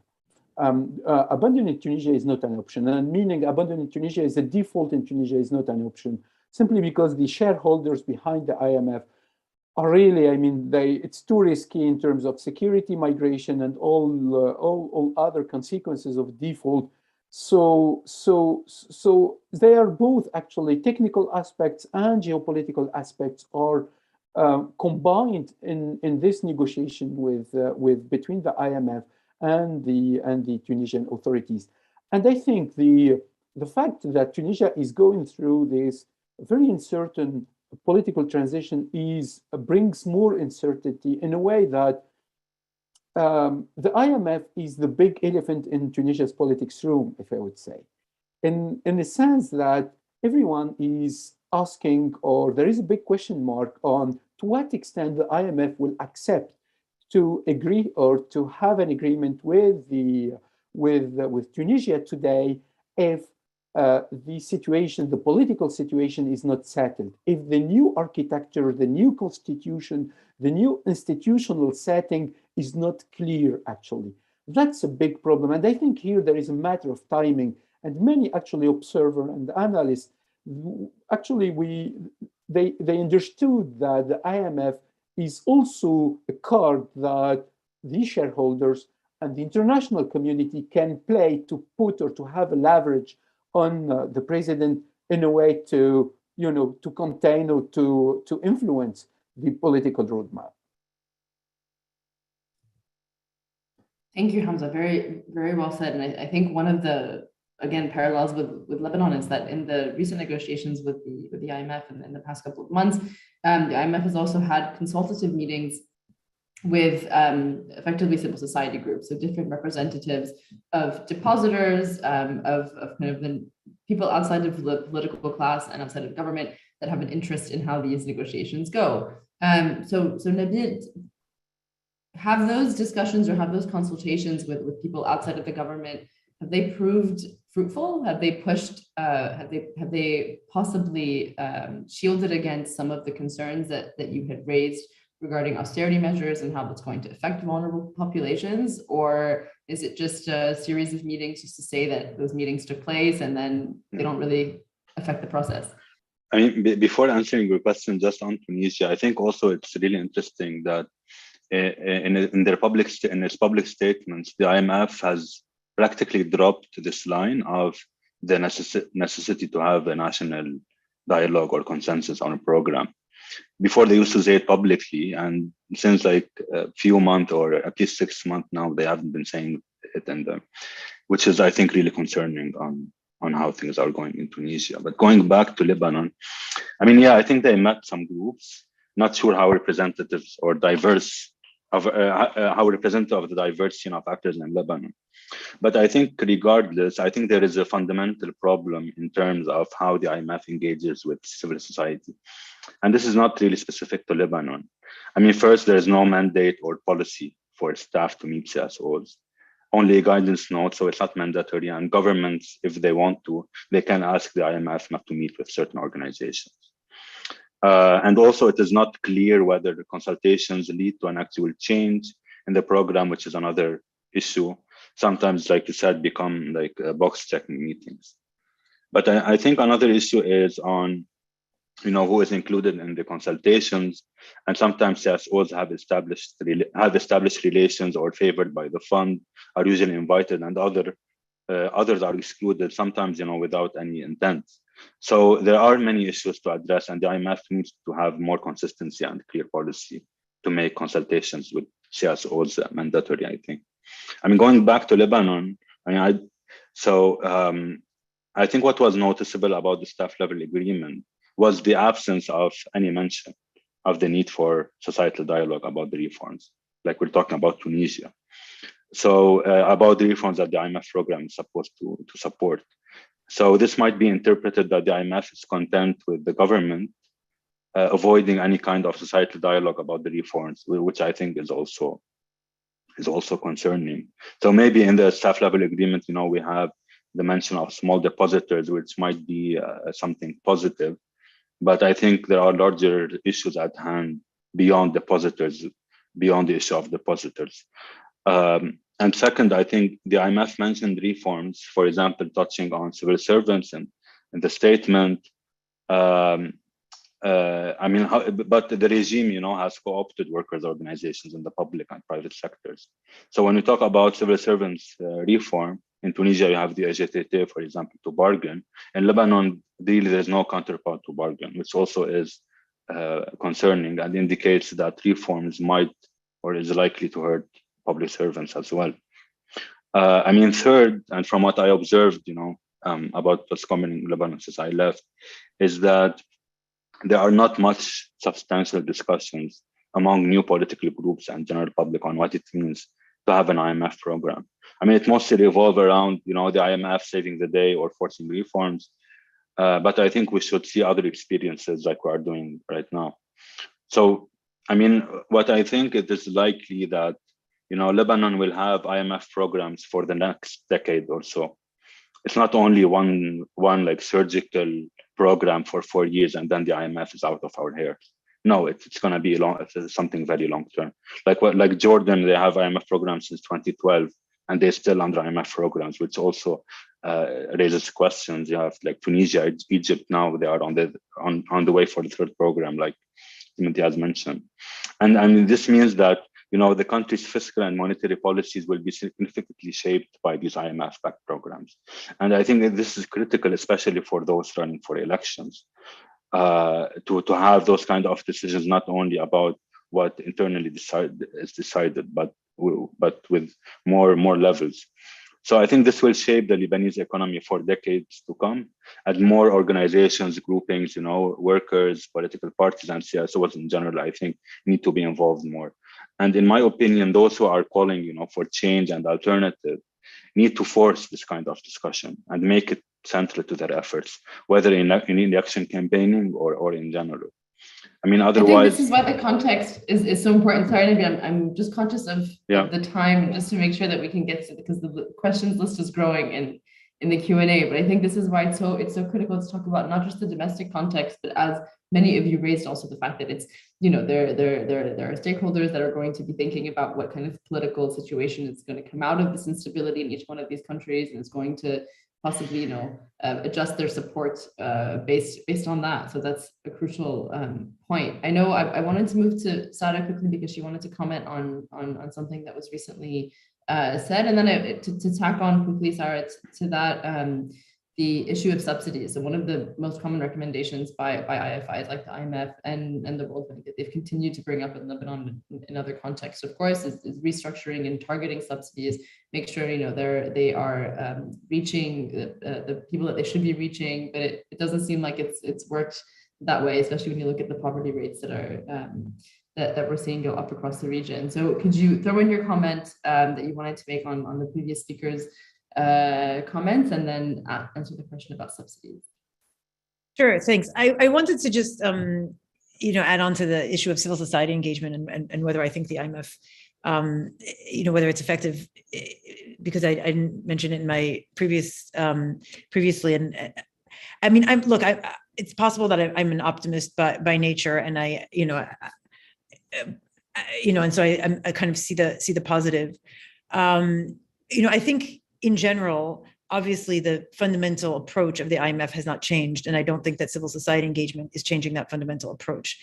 S5: Abandoning Tunisia is not an option, and meaning abandoning Tunisia is a default in Tunisia is not an option, simply because the shareholders behind the IMF are really, it's too risky in terms of security, migration, and all other consequences of default. So they are both actually technical aspects and geopolitical aspects are combined in this negotiation between the IMF and the Tunisian authorities. And I think the fact that Tunisia is going through this very uncertain political transition brings more uncertainty in a way that the IMF is the big elephant in Tunisia's politics room, if I would say. in the sense that everyone is asking, or there is a big question mark on to what extent the IMF will accept to agree or to have an agreement with with Tunisia today if the situation, the political situation is not settled. If the new architecture, the new constitution, the new institutional setting is not clear, actually. That's a big problem. And I think here there is a matter of timing. And many actually observers and analysts, actually they understood that the IMF is also a card that the shareholders and the international community can play to put or to have a leverage on the president in a way to, to contain or to influence the political roadmap.
S2: Thank you, Hamza. Very, very well said. And I think one of the, again, parallels with Lebanon is that in the recent negotiations with the IMF and in the past couple of months, the IMF has also had consultative meetings with effectively civil society groups, so different representatives of depositors, of kind of the people outside of the political class and outside of government that have an interest in how these negotiations go. So Nabil, have those discussions or have those consultations with people outside of the government, have they proved fruitful? Have they pushed, have they possibly shielded against some of the concerns that you had raised regarding austerity measures and how that's going to affect vulnerable populations? Or is it just a series of meetings just to say that those meetings took place and then they don't really affect the process?
S4: I mean, before answering your question just on Tunisia, I think also it's really interesting that in its public statements, the IMF has practically dropped this line of the necessity to have a national dialogue or consensus on a program. Before they used to say it publicly, and since like a few months or at least 6 months now, they haven't been saying it, and which is, I think, really concerning on how things are going in Tunisia. But going back to Lebanon, I mean, yeah, I think they met some groups. Not sure how representatives or diverse of how representative of the diversity of actors in Lebanon. But I think regardless, I think there is a fundamental problem in terms of how the IMF engages with civil society. And this is not really specific to Lebanon. I mean, first, there is no mandate or policy for staff to meet CSOs, only a guidance note, so it's not mandatory. And governments, if they want to, they can ask the IMF not to meet with certain organizations. And also, it is not clear whether the consultations lead to an actual change in the program, which is another issue. Sometimes, like you said, become like box checking meetings. But I think another issue is on, who is included in the consultations, and sometimes CSOs have established relations or favored by the fund, are usually invited, and others are excluded, sometimes without any intent. So there are many issues to address, and the IMF needs to have more consistency and clear policy to make consultations with CSOs mandatory, I think. I mean, going back to Lebanon, I think what was noticeable about the staff level agreement was the absence of any mention of the need for societal dialogue about the reforms, like we're talking about Tunisia. So about the reforms that the IMF program is supposed to support. So this might be interpreted that the IMF is content with the government avoiding any kind of societal dialogue about the reforms, which I think is also concerning. So maybe in the staff level agreement, we have the mention of small depositors, which might be something positive. But I think there are larger issues at hand beyond depositors, beyond the issue of depositors. And second, I think the IMF mentioned reforms, for example, touching on civil servants and in the statement. But the regime, has co-opted workers' organizations in the public and private sectors. So when we talk about civil servants reform, in Tunisia, you have the AGTT, for example, to bargain. In Lebanon, really, there's no counterpart to bargain, which also is concerning and indicates that reforms might or is likely to hurt public servants as well. Third, and from what I observed, about what's coming in Lebanon since I left, is that there are not much substantial discussions among new political groups and general public on what it means to have an IMF program. I mean, it mostly revolves around, the IMF saving the day or forcing reforms. But I think we should see other experiences like we are doing right now. So, I mean, what I think it is likely that, Lebanon will have IMF programs for the next decade or so. It's not only one like surgical program for 4 years and then the IMF is out of our hair. No, it's going to be something very long term. Like Jordan, they have IMF programs since 2012, and they're still under IMF programs, which also raises questions. You have like Tunisia, Egypt now, they are on the way for the third program, like Timothy has mentioned. And I mean, this means that, the country's fiscal and monetary policies will be significantly shaped by these IMF-backed programs. And I think that this is critical, especially for those running for elections, to have those kind of decisions, not only about what internally is decided, but with more levels. So I think this will shape the Lebanese economy for decades to come, and more organizations, groupings, workers, political parties, and CSOs in general, I think, need to be involved more. And in my opinion, those who are calling, for change and alternative need to force this kind of discussion and make it central to their efforts, whether in election campaigning or in general. I mean, otherwise,
S2: I think this is why the context is so important. Sorry, Nabi, I'm just conscious of the time, just to make sure that we can get to, because the questions list is growing in the Q&A. But I think this is why it's so critical to talk about not just the domestic context, but as many of you raised, also the fact that it's, there are stakeholders that are going to be thinking about what kind of political situation is going to come out of this instability in each one of these countries, and it's going to possibly, adjust their support based on that. So that's a crucial point. I know I wanted to move to Sarah quickly because she wanted to comment on something that was recently said, and then to tack on quickly, Sarah, to that, the issue of subsidies. So one of the most common recommendations by IFIs like the IMF and the World Bank that they've continued to bring up in Lebanon in other contexts, of course, is restructuring and targeting subsidies, make sure they are reaching the people that they should be reaching. But it doesn't seem like it's worked that way, especially when you look at the poverty rates that are that we're seeing go up across the region. So could you throw in your comment that you wanted to make on the previous speakers' comments, and then answer the question about subsidies?
S6: Sure, thanks. I wanted to just add on to the issue of civil society engagement and whether I think the IMF, whether it's effective, because I didn't mention it in my previously. And I mean, it's possible that I'm an optimist by nature, and and so I kind of see the positive. I think in general, obviously the fundamental approach of the IMF has not changed, and I don't think that civil society engagement is changing that fundamental approach.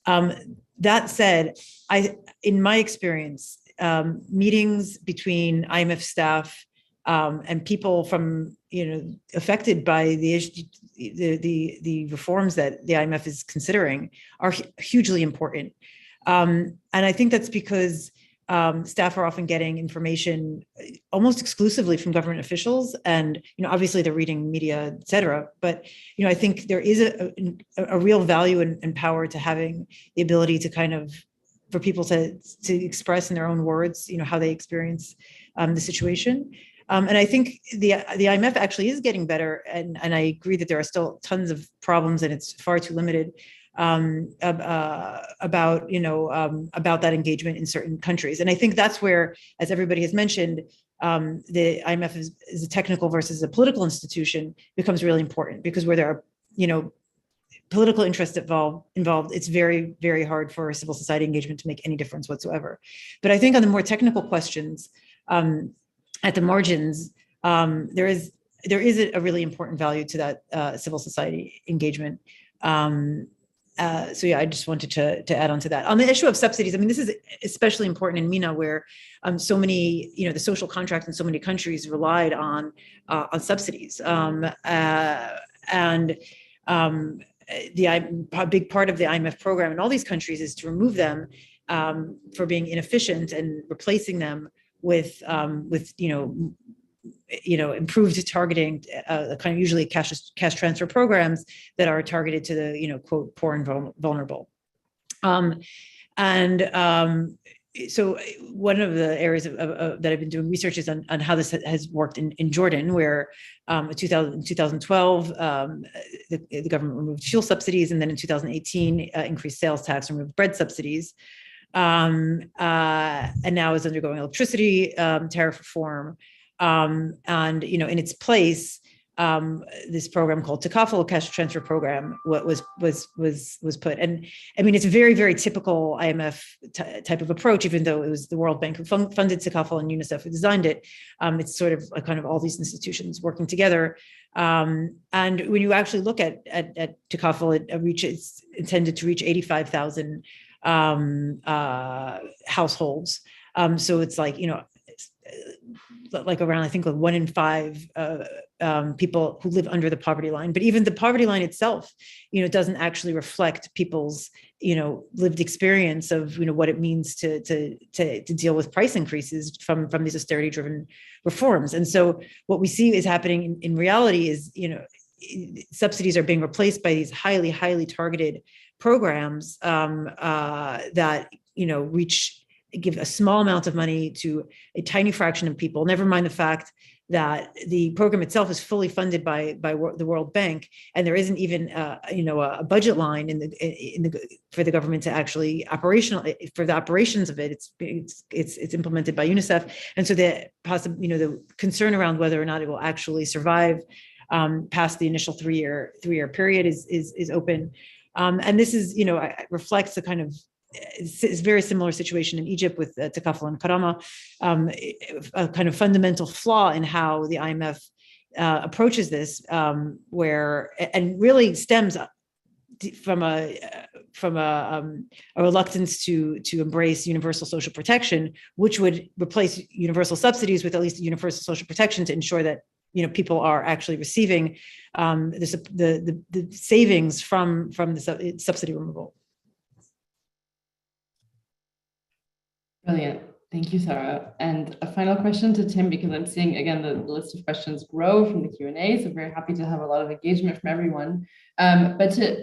S6: That said, in my experience, meetings between IMF staff and people from affected by the reforms that the IMF is considering are hugely important, and I think that's because staff are often getting information almost exclusively from government officials, and obviously they're reading media, et cetera. But I think there is a real value and power to having the ability to for people to express in their own words, how they experience the situation. And I think the IMF actually is getting better, and I agree that there are still tons of problems, and it's far too limited about that engagement in certain countries. And I think that's where, as everybody has mentioned, the IMF is a technical versus a political institution becomes really important, because where there are political interests involved, it's very, very hard for civil society engagement to make any difference whatsoever. But I think on the more technical questions, at the margins, there is a really important value to that civil society engagement. So yeah, I just wanted to add on to that. On the issue of subsidies, I mean, this is especially important in MENA, where so many, the social contract in so many countries relied on subsidies, and a big part of the IMF program in all these countries is to remove them for being inefficient and replacing them with improved targeting, kind of usually cash transfer programs that are targeted to the quote poor and vulnerable. so one of the areas that I've been doing research is on how this has worked in Jordan, where in 2012, the government removed fuel subsidies, and then in 2018, increased sales tax, removed bread subsidies. And now is undergoing electricity tariff reform. And, you know, in its place, this program called Takaful cash transfer program was put. And I mean, it's a very, very typical IMF type of approach, even though it was the World Bank who funded Takaful and UNICEF who designed it. It's sort of a kind of all these institutions working together. And when you actually look at Takaful, it's intended to reach 85,000 households. So it's like, you know, like around, I think, like 1 in 5 people who live under the poverty line. But even the poverty line itself, you know, doesn't actually reflect people's, you know, lived experience of, you know, what it means to deal with price increases from these austerity-driven reforms. And so what we see is happening in reality is, you know, subsidies are being replaced by these highly, highly targeted programs that, you know, give a small amount of money to a tiny fraction of people, never mind the fact that the program itself is fully funded by the World Bank, and there isn't even you know, a budget line for the government to actually for the operations of it. It's implemented by UNICEF, and so you know, the concern around whether or not it will actually survive past the initial three-year period is open. And this is, you know, reflects the kind of, it's a very similar situation in Egypt with Takaful and Karama, a kind of fundamental flaw in how the IMF approaches this, where, and really stems from a reluctance to embrace universal social protection, which would replace universal subsidies with at least universal social protection to ensure that, you know, people are actually receiving the savings from the subsidy removal.
S2: Brilliant. Thank you, Sarah. And a final question to Tim, because I'm seeing, again, the list of questions grow from the Q&A, so very happy to have a lot of engagement from everyone. But to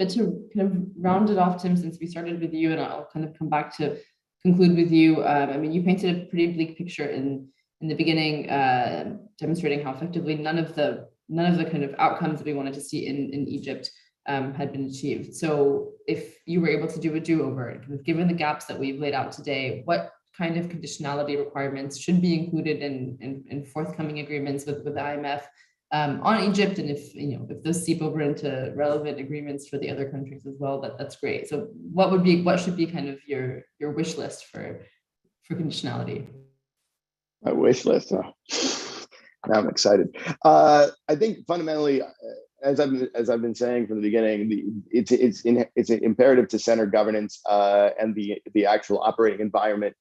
S2: kind of round it off, Tim, since we started with you, and I'll kind of come back to conclude with you. I mean, you painted a pretty bleak picture in the beginning, demonstrating how effectively none of the kind of outcomes that we wanted to see in Egypt had been achieved. So if you were able to do a do-over, kind of given the gaps that we've laid out today, what kind of conditionality requirements should be included in forthcoming agreements with the IMF on Egypt, and if, you know, if those seep over into relevant agreements for the other countries as well, that's great. So what should be kind of your wish list for conditionality?
S3: My wish list. Oh. Now I'm excited. I think fundamentally, as I've been saying from the beginning, it's imperative to center governance and the actual operating environment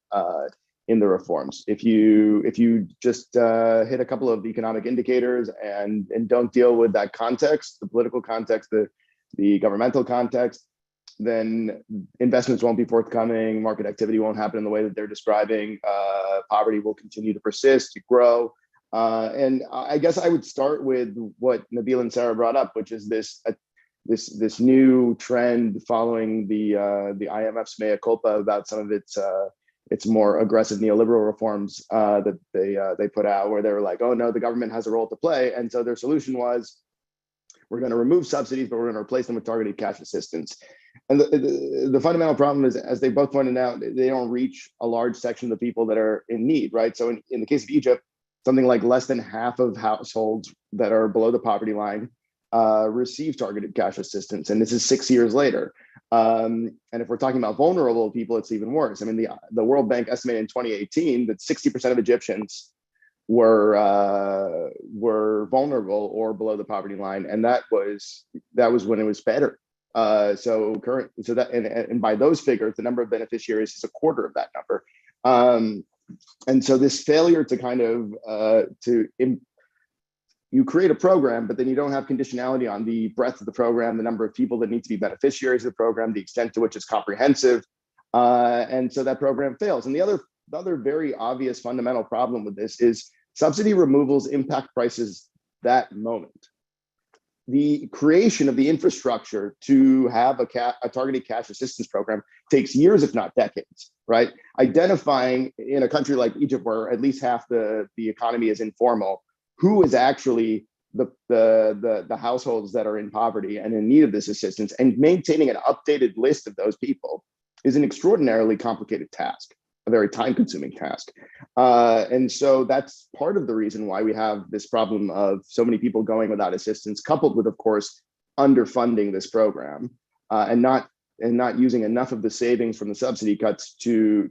S3: in the reforms. If you just hit a couple of economic indicators and don't deal with that context, the political context, the governmental context, then investments won't be forthcoming, market activity won't happen in the way that they're describing, poverty will continue to persist, to grow. And I guess I would start with what Nabil and Sarah brought up, which is this new trend following the IMF's mea culpa about some of its more aggressive neoliberal reforms that they put out, where they were like, oh no, the government has a role to play, and so their solution was, we're going to remove subsidies, but we're going to replace them with targeted cash assistance. And the fundamental problem is, as they both pointed out, they don't reach a large section of the people that are in need, right? So in the case of Egypt, something like less than half of households that are below the poverty line receive targeted cash assistance. And this is 6 years later. And if we're talking about vulnerable people, it's even worse. I mean, the World Bank estimated in 2018 that 60% of Egyptians were vulnerable or below the poverty line. And that was when it was better. And by those figures, the number of beneficiaries is a quarter of that number. And so this failure to kind of you create a program, but then you don't have conditionality on the breadth of the program, the number of people that need to be beneficiaries of the program, the extent to which it's comprehensive, and so that program fails. And the other very obvious fundamental problem with this is subsidy removals impact prices that moment. the creation of the infrastructure to have a targeted cash assistance program takes years, if not decades, right? Identifying in a country like Egypt, where at least half the economy is informal, who is actually the households that are in poverty and in need of this assistance, and maintaining an updated list of those people is an extraordinarily complicated task, a very time-consuming task. And so that's part of the reason why we have this problem of so many people going without assistance, coupled with, of course, underfunding this program and not using enough of the savings from the subsidy cuts to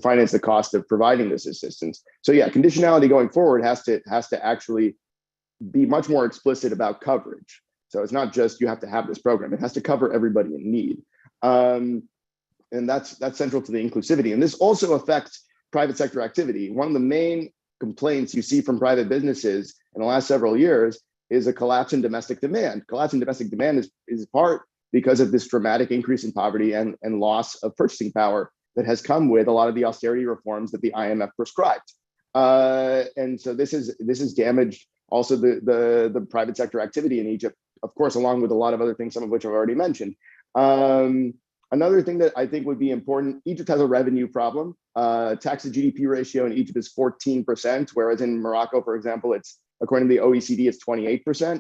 S3: finance the cost of providing this assistance. So yeah, conditionality going forward has to actually be much more explicit about coverage. So it's not just you have to have this program; it has to cover everybody in need. And that's central to the inclusivity. And this also affects private sector activity. One of the main complaints you see from private businesses in the last several years is a collapse in domestic demand. Collapse in domestic demand is part because of this dramatic increase in poverty and loss of purchasing power that has come with a lot of the austerity reforms that the IMF prescribed. And so this is damaged also the private sector activity in Egypt, of course, along with a lot of other things, some of which I've already mentioned. Another thing that I think would be important, Egypt has a revenue problem. Tax to GDP ratio in Egypt is 14%, whereas in Morocco, for example, it's, according to the OECD, it's 28%.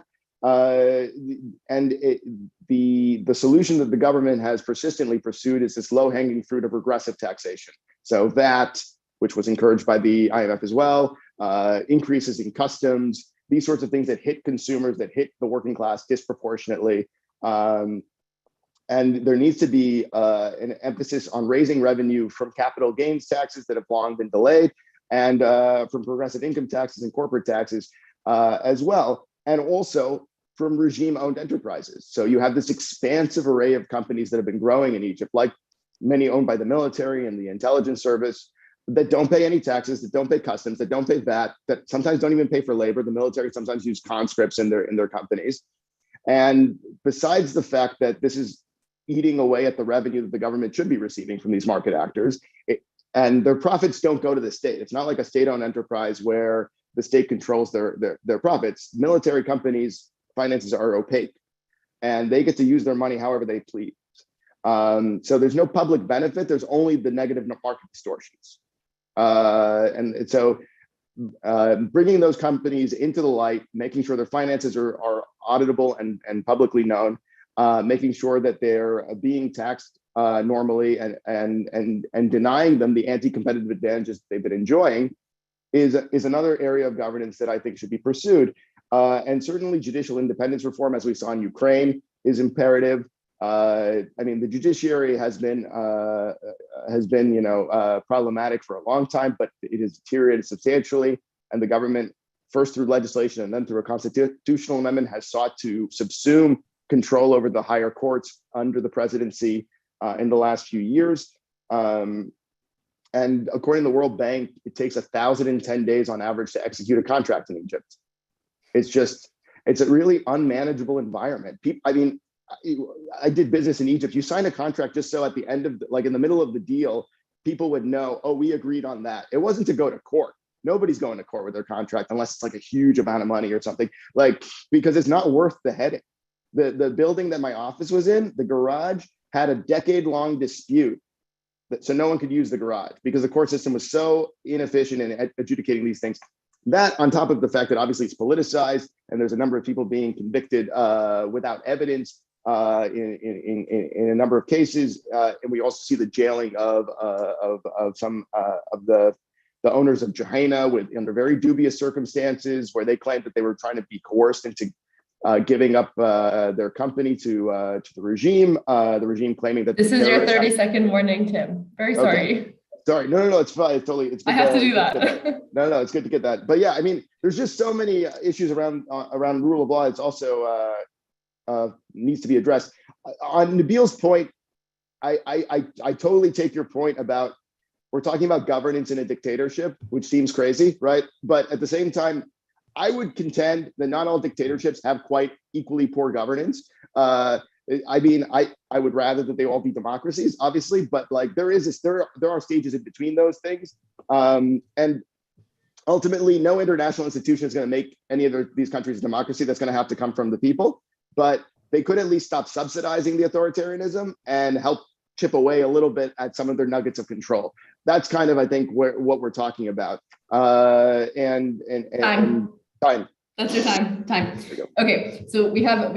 S3: The solution that the government has persistently pursued is this low-hanging fruit of regressive taxation. So VAT, which was encouraged by the IMF as well, increases in customs, these sorts of things that hit consumers, that hit the working class disproportionately. And there needs to be an emphasis on raising revenue from capital gains taxes that have long been delayed, and from progressive income taxes and corporate taxes as well, and also from regime-owned enterprises. So you have this expansive array of companies that have been growing in Egypt, like many owned by the military and the intelligence service, that don't pay any taxes, that don't pay customs, that don't pay VAT, that sometimes don't even pay for labor. The military sometimes use conscripts in their companies. And besides the fact that this is eating away at the revenue that the government should be receiving from these market actors, and their profits don't go to the state. It's not like a state-owned enterprise where the state controls their profits. Military companies' finances are opaque, and they get to use their money however they please. So there's no public benefit. There's only the negative market distortions. And so bringing those companies into the light, making sure their finances are auditable and publicly known, making sure that they're being taxed normally, and denying them the anti-competitive advantages they've been enjoying is another area of governance that I think should be pursued. And certainly judicial independence reform, as we saw in Ukraine, is imperative. I mean, the judiciary has been problematic for a long time, but it has deteriorated substantially. And the government, first through legislation and then through a constitutional amendment, has sought to subsume control over the higher courts under the presidency in the last few years. And according to the World Bank, it takes 1,010 days on average to execute a contract in Egypt. It's a really unmanageable environment. I did business in Egypt. You sign a contract just so at the end of, in the middle of the deal, people would know, oh, we agreed on that. It wasn't to go to court. Nobody's going to court with their contract unless it's like a huge amount of money or something, because it's not worth the headache. The building that my office was in, the garage, had a decade-long dispute, so no one could use the garage because the court system was so inefficient in adjudicating these things. That, on top of the fact that obviously it's politicized and there's a number of people being convicted without evidence in a number of cases, and we also see the jailing of some of the owners of Jahanna under very dubious circumstances, where they claimed that they were trying to be coerced into giving up their company to the regime. The regime claiming that
S2: this is your 30-second warning, Tim. Very sorry.
S3: Okay. Sorry, no, it's fine. It's totally. It's good
S2: I have to do that.
S3: No, it's good to get that. But yeah, I mean, there's just so many issues around rule of law. It's also needs to be addressed. On Nabil's point, I totally take your point about, we're talking about governance in a dictatorship, which seems crazy, right? But at the same time, I would contend that not all dictatorships have quite equally poor governance. I mean, I would rather that they all be democracies, obviously, but there are stages in between those things. And ultimately, no international institution is going to make any of these countries a democracy. That's going to have to come from the people. But they could at least stop subsidizing the authoritarianism and help chip away a little bit at some of their nuggets of control. That's kind of, I think, what we're talking about. And time.
S2: That's your time. Okay, so we have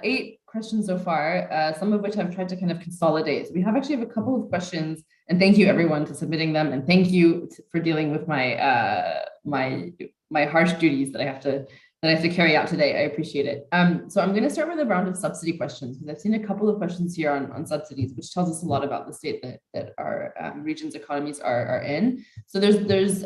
S2: 8 questions so far, some of which I've tried to kind of consolidate. So we have a couple of questions, and thank you everyone for submitting them, and thank you for dealing with my my harsh duties that I have to carry out today. I appreciate it. So I'm going to start with a round of subsidy questions, because I've seen a couple of questions here on subsidies, which tells us a lot about the state that our region's economies are in. So there's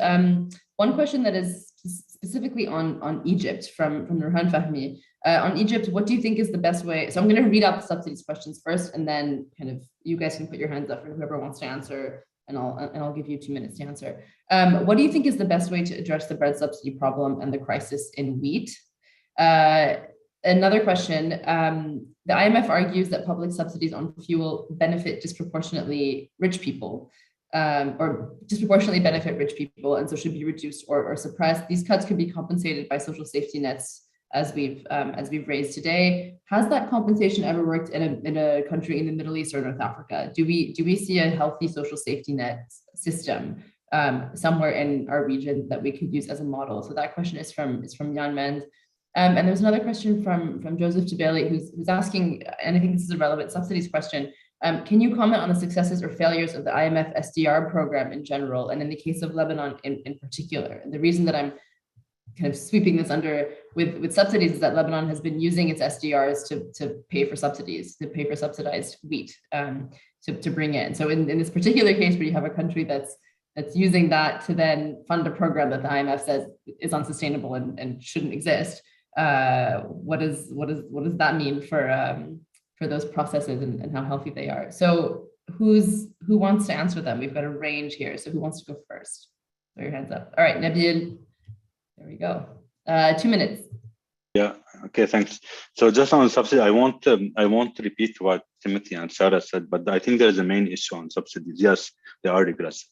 S2: one question that is specifically on Egypt from Nurhan Fahmi. On Egypt, what do you think is the best way? So I'm going to read out the subsidies questions first, and then kind of you guys can put your hands up for whoever wants to answer, and I'll give you 2 minutes to answer. What do you think is the best way to address the bread subsidy problem and the crisis in wheat? Another question, the IMF argues that public subsidies on fuel benefit disproportionately rich people, or disproportionately benefit rich people, and so should be reduced or suppressed. These cuts could be compensated by social safety nets, as we've raised today. Has that compensation ever worked in a country in the Middle East or North Africa? Do we see a healthy social safety net system somewhere in our region that we could use as a model? So that question is from Jan Mend. And there's another question from Joseph Tabeli, who's asking, and I think this is a relevant subsidies question. Can you comment on the successes or failures of the IMF SDR program in general, and in the case of Lebanon in particular? And the reason that I'm kind of sweeping this under with subsidies is that Lebanon has been using its SDRs to pay for subsidies, to pay for subsidized wheat to bring in. So in this particular case, where you have a country that's using that to then fund a program that the IMF says is unsustainable and shouldn't exist, what does that mean for those processes and how healthy they are? So who wants to answer them? We've got a range here. So who wants to go first? Throw your hands up. All right, Nabil. There we go. 2 minutes.
S4: Yeah. Okay. Thanks. So just on subsidy, I won't repeat what Timothy and Sarah said, but I think there is a main issue on subsidies. Yes, they are regressive,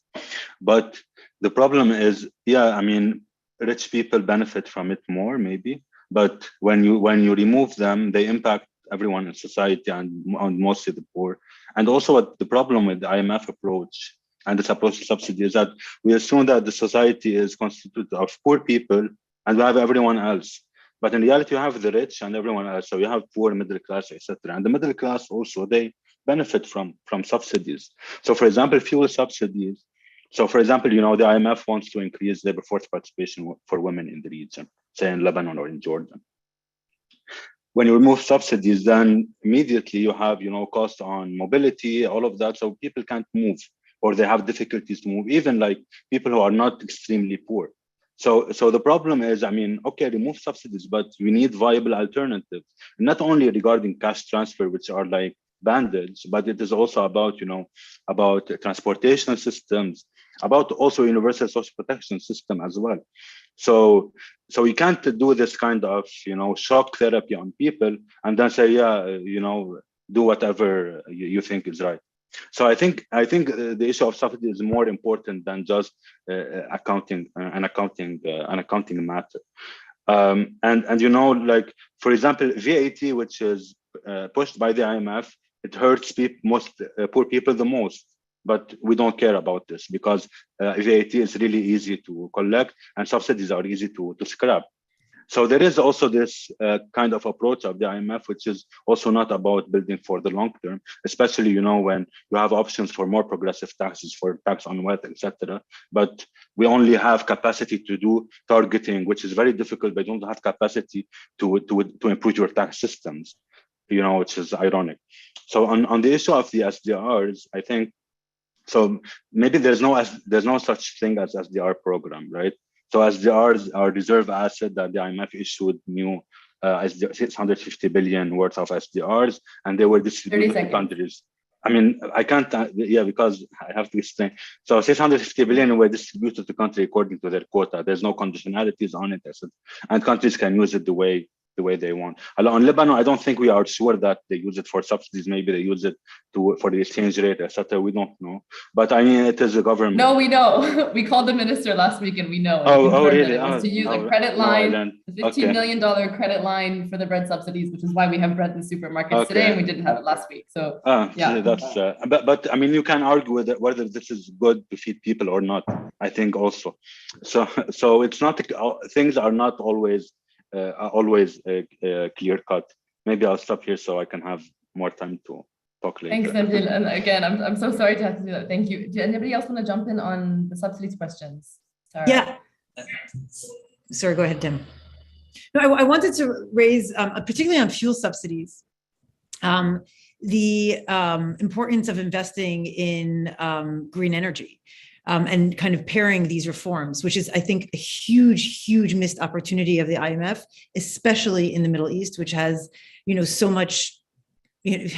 S4: but the problem is, I mean, rich people benefit from it more, maybe, but when you remove them, they impact everyone in society and mostly the poor. And also, what the problem with the IMF approach and this approach to subsidy is that we assume that the society is constituted of poor people and we have everyone else. But in reality, you have the rich and everyone else. So you have poor, middle class, etc. And the middle class also, they benefit from subsidies. So for example, fuel subsidies. So for example, the IMF wants to increase labor force participation for women in the region, say in Lebanon or in Jordan. When you remove subsidies, then immediately you have, cost on mobility, all of that. So people can't move, or they have difficulties to move, even like people who are not extremely poor. So the problem is, I mean, okay, remove subsidies, but we need viable alternatives, not only regarding cash transfer, which are like band-aids, but it is also about, about transportation systems, about also universal social protection system as well. So we can't do this kind of, shock therapy on people and then say, do whatever you think is right. So I think the issue of subsidy is more important than just an accounting matter. And like, for example, VAT, which is pushed by the IMF, it hurts poor people the most. But we don't care about this because VAT is really easy to collect and subsidies are easy to scrap. So there is also this kind of approach of the IMF, which is also not about building for the long term, especially, when you have options for more progressive taxes, for tax on wealth, etc. But we only have capacity to do targeting, which is very difficult, but you don't have capacity to improve your tax systems, which is ironic. So on the issue of the SDRs, I think, so maybe there's no such thing as SDR program, right? So SDRs are reserve asset that the IMF issued new 650 billion worth of SDRs, and they were distributed to countries. I mean, I can't, because I have to explain. So 650 billion were distributed to countries according to their quota. There's no conditionalities on it, and countries can use it the way the way they want. In Lebanon, I don't think we are sure that they use it for subsidies. Maybe they use it for the exchange rate, etc. We don't know. But I mean, it is a government.
S2: No, we know. We called the minister last week and we know.
S4: Really?
S2: That it was to use a credit line, the $15 million credit line for the bread subsidies, which is why we have bread in supermarkets today, and we didn't have it last week. So yeah,
S4: that's. But I mean, you can argue whether this is good to feed people or not. I think also. So it's not, things are not always clear cut. Maybe I'll stop here so I can have more time to talk later.
S2: Thanks, Nabil. And again, I'm so sorry to have to do that. Thank you. Did anybody else want to jump in on the subsidies questions? Sarah?
S6: Yeah. Sorry, go ahead, Tim. No, I wanted to raise, particularly on fuel subsidies, the importance of investing in green energy. And kind of pairing these reforms, which is, I think, a huge missed opportunity of the IMF, especially in the Middle East, which has, so much,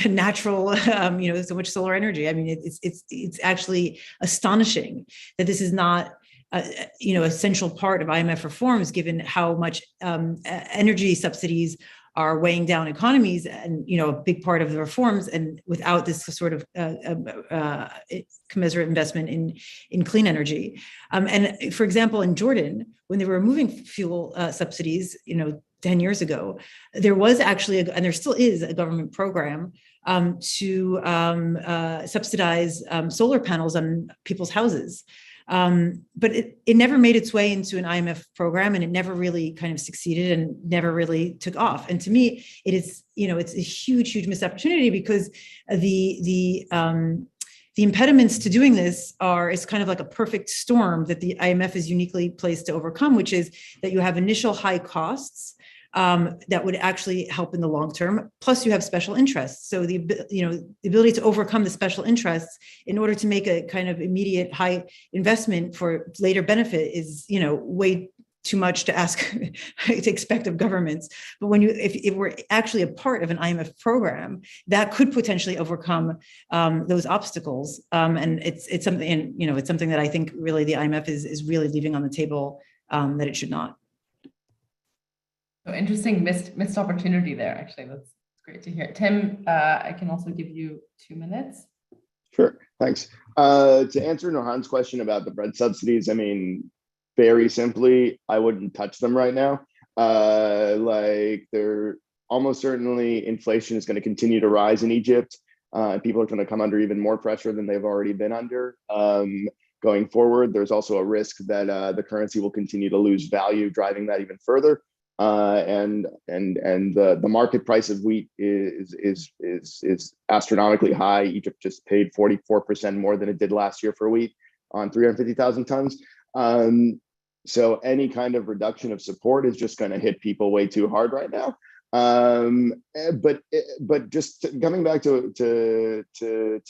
S6: natural, so much solar energy. I mean, it's actually astonishing that this is not, essential part of IMF reforms, given how much energy subsidies are weighing down economies and, a big part of the reforms, and without this sort of commensurate investment in clean energy. And for example, in Jordan, when they were removing fuel subsidies, 10 years ago, there was actually, and there still is, a government program to subsidize solar panels on people's houses. But it never made its way into an IMF program, and it never really kind of succeeded and never really took off. And to me, it is, it's a huge missed opportunity, because the impediments to doing this is kind of like a perfect storm that the IMF is uniquely placed to overcome, which is that you have initial high costs that would actually help in the long term. Plus, you have special interests. So the ability to overcome the special interests in order to make a kind of immediate high investment for later benefit is, way too much to ask to expect of governments. But when if we're actually a part of an IMF program, that could potentially overcome those obstacles. And it's something, and it's something that I think really the IMF is really leaving on the table, that it should not.
S2: So interesting missed opportunity there. Actually, that's great to hear. Tim, I can also give you 2 minutes.
S3: Sure, thanks. To answer Nohan's question about the bread subsidies, I mean, very simply, I wouldn't touch them right now. They're almost certainly, inflation is going to continue to rise in Egypt. People are going to come under even more pressure than they've already been under. Going forward, there's also a risk that the currency will continue to lose value, driving that even further. And the market price of wheat is astronomically high. Egypt just paid 44% more than it did last year for wheat on 350,000 tons. So any kind of reduction of support is just going to hit people way too hard right now. But just coming back to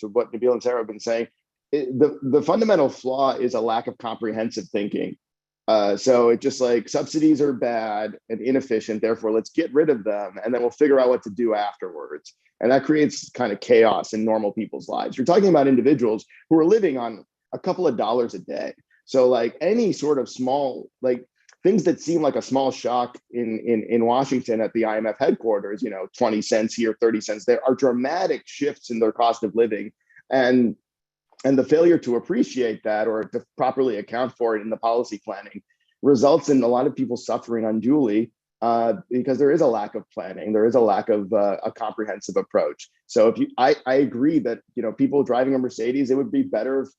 S3: what Nabil and Sarah have been saying, the fundamental flaw is a lack of comprehensive thinking. So it's just like, subsidies are bad and inefficient, therefore let's get rid of them, and then we'll figure out what to do afterwards. And that creates kind of chaos in normal people's lives. You're talking about individuals who are living on a couple of dollars a day. So like any sort of small, like things that seem like a small shock in Washington at the IMF headquarters, 20 cents here, 30 cents there, are dramatic shifts in their cost of living. And the failure to appreciate that or to properly account for it in the policy planning results in a lot of people suffering unduly because there is a lack of planning. There is a lack of a comprehensive approach. So I agree that, people driving a Mercedes, it would be better if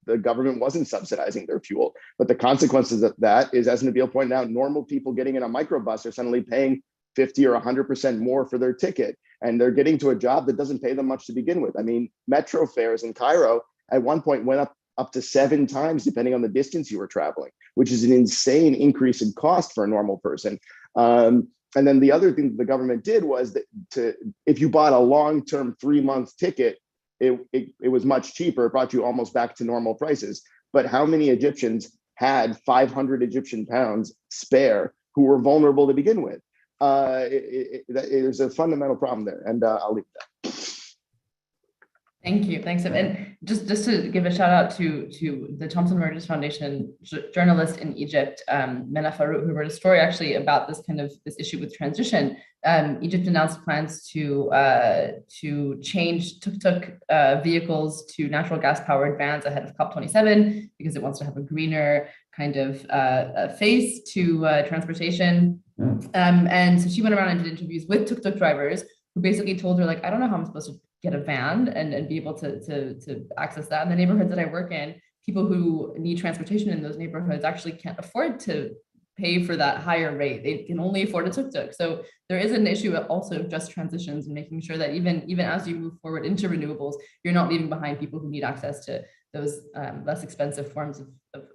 S3: the government wasn't subsidizing their fuel. But the consequences of that is, as Nabil pointed out, normal people getting in a microbus are suddenly paying 50 or 100% more for their ticket. And they're getting to a job that doesn't pay them much to begin with. I mean, metro fares in Cairo at one point went up to 7 times, depending on the distance you were traveling, which is an insane increase in cost for a normal person. And then the other thing that the government did was that if you bought a long-term 3-month ticket, it was much cheaper. It brought you almost back to normal prices. But how many Egyptians had 500 Egyptian pounds spare who were vulnerable to begin with? There's a fundamental problem there, and I'll leave it at that.
S2: Thank you. Thanks. And just to give a shout out to the Thomson Reuters Foundation journalist in Egypt, MENA, who wrote a story actually about this issue with transition. Egypt announced plans to change tuk-tuk vehicles to natural gas powered vans ahead of COP27 because it wants to have a greener kind of face to transportation. And so she went around and did interviews with tuk-tuk drivers who basically told her, like, I don't know how I'm supposed to get a van and be able to access that. In the neighborhoods that I work in, people who need transportation in those neighborhoods actually can't afford to pay for that higher rate. They can only afford a tuk-tuk. So there is an issue also of just transitions and making sure that even as you move forward into renewables, you're not leaving behind people who need access to those less expensive forms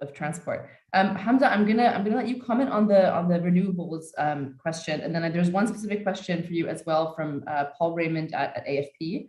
S2: of transport. Hamza, I'm gonna let you comment on the renewables question, and then there's one specific question for you as well from Paul Raymond at AFP.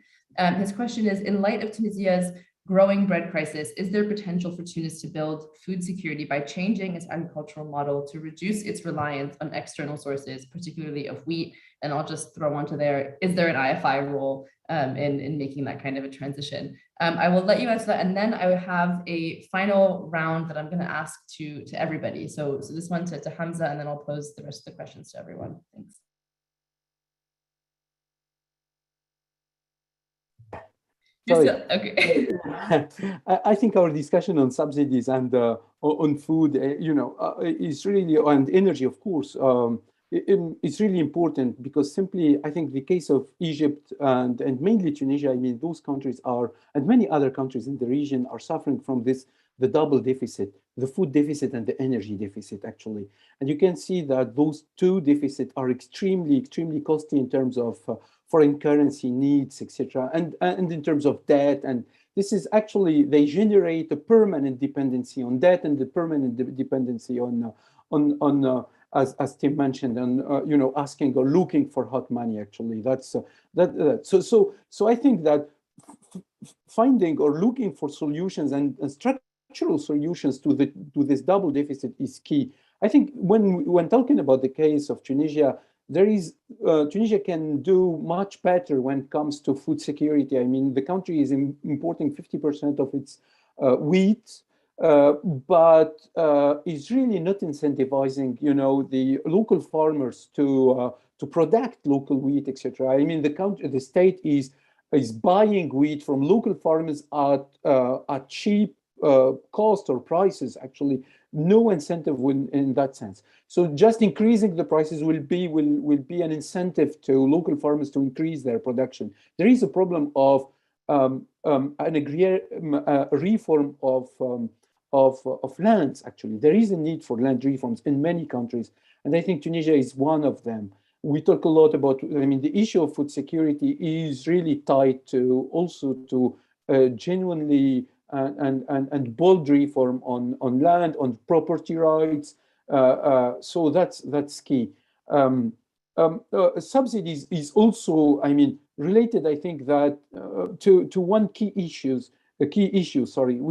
S2: His question is: in light of Tunisia's growing bread crisis, is there potential for Tunis to build food security by changing its agricultural model to reduce its reliance on external sources, particularly of wheat? And I'll just throw onto there: is there an IFI role in making that kind of a transition? I will let you answer that, and then I will have a final round that I'm going to ask to everybody. So this one to Hamza, and then I'll pose the rest of the questions to everyone. Thanks.
S5: Sorry.
S2: Okay.
S5: I think our discussion on subsidies and on food, is really, and energy, of course, it's really important because simply, I think the case of Egypt and mainly Tunisia, I mean, those countries are, and many other countries in the region are suffering from the double deficit, the food deficit and the energy deficit, actually. And you can see that those two deficits are extremely, extremely costly in terms of foreign currency needs, etc., and in terms of debt. And this is actually, they generate a permanent dependency on debt and the permanent dependency on as Tim mentioned, on asking or looking for hot money. Actually, that's so I think that finding or looking for solutions and structural solutions to this double deficit is key. I think when talking about the case of Tunisia, Tunisia can do much better when it comes to food security. I mean, the country is importing 50% of its wheat, but is really not incentivizing, the local farmers to product local wheat, etc. I mean, the state is buying wheat from local farmers at cheap cost or prices. Actually, no incentive in that sense. So just increasing the prices will be an incentive to local farmers to increase their production. There is a problem of a reform of lands. Actually, there is a need for land reforms in many countries, and I think Tunisia is one of them. We talk a lot about, I mean, the issue of food security is really tied to genuinely and bold reform on land, on property rights. So that's key. Subsidies is also, I mean, related, I think, that to one key issue,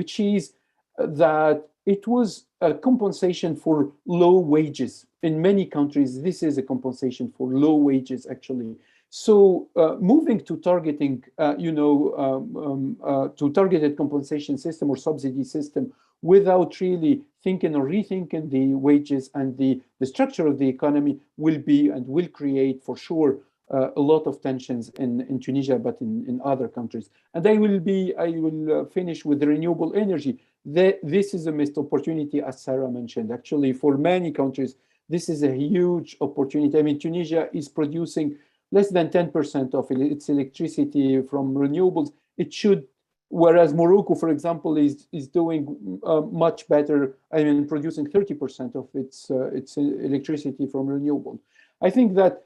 S5: which is that it was a compensation for low wages. In many countries, this is a compensation for low wages, actually. So moving to targeting, to targeted compensation system or subsidy system without really thinking or rethinking the wages and the structure of the economy will create for sure a lot of tensions in Tunisia, but in other countries. And I will finish with the renewable energy. This is a missed opportunity, as Sarah mentioned. Actually, for many countries, this is a huge opportunity. I mean, Tunisia is producing less than 10% of its electricity from renewables. It should, whereas Morocco, for example, is doing much better. I mean, producing 30% of its electricity from renewables. I think that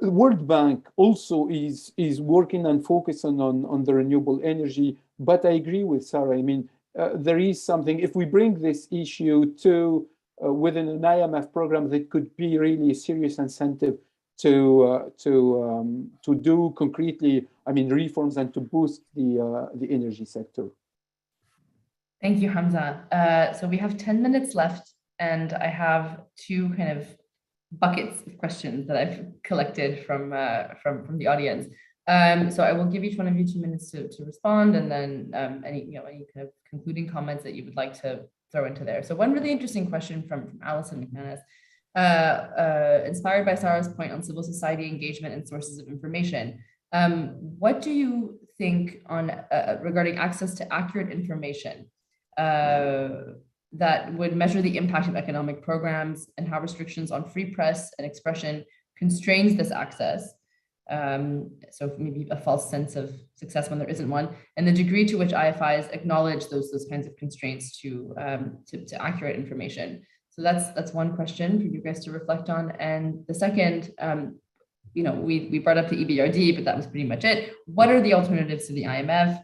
S5: World Bank also is working and focusing on the renewable energy. But I agree with Sarah. I mean, there is something, if we bring this issue to within an IMF program, that could be really a serious incentive to do concretely, I mean, reforms and to boost the energy sector.
S2: Thank you, Hamza. So we have 10 minutes left, and I have two kind of buckets of questions that I've collected from the audience. So I will give each one of you 2 minutes to respond, and then any kind of concluding comments that you would like to throw into there. So one really interesting question from Alison McManus, inspired by Sarah's point on civil society engagement and sources of information. What do you think on regarding access to accurate information that would measure the impact of economic programs, and how restrictions on free press and expression constrains this access? So maybe a false sense of success when there isn't one, and the degree to which IFIs acknowledge those kinds of constraints to accurate information. So that's one question for you guys to reflect on. And the second, we brought up the EBRD, but that was pretty much it. What are the alternatives to the IMF,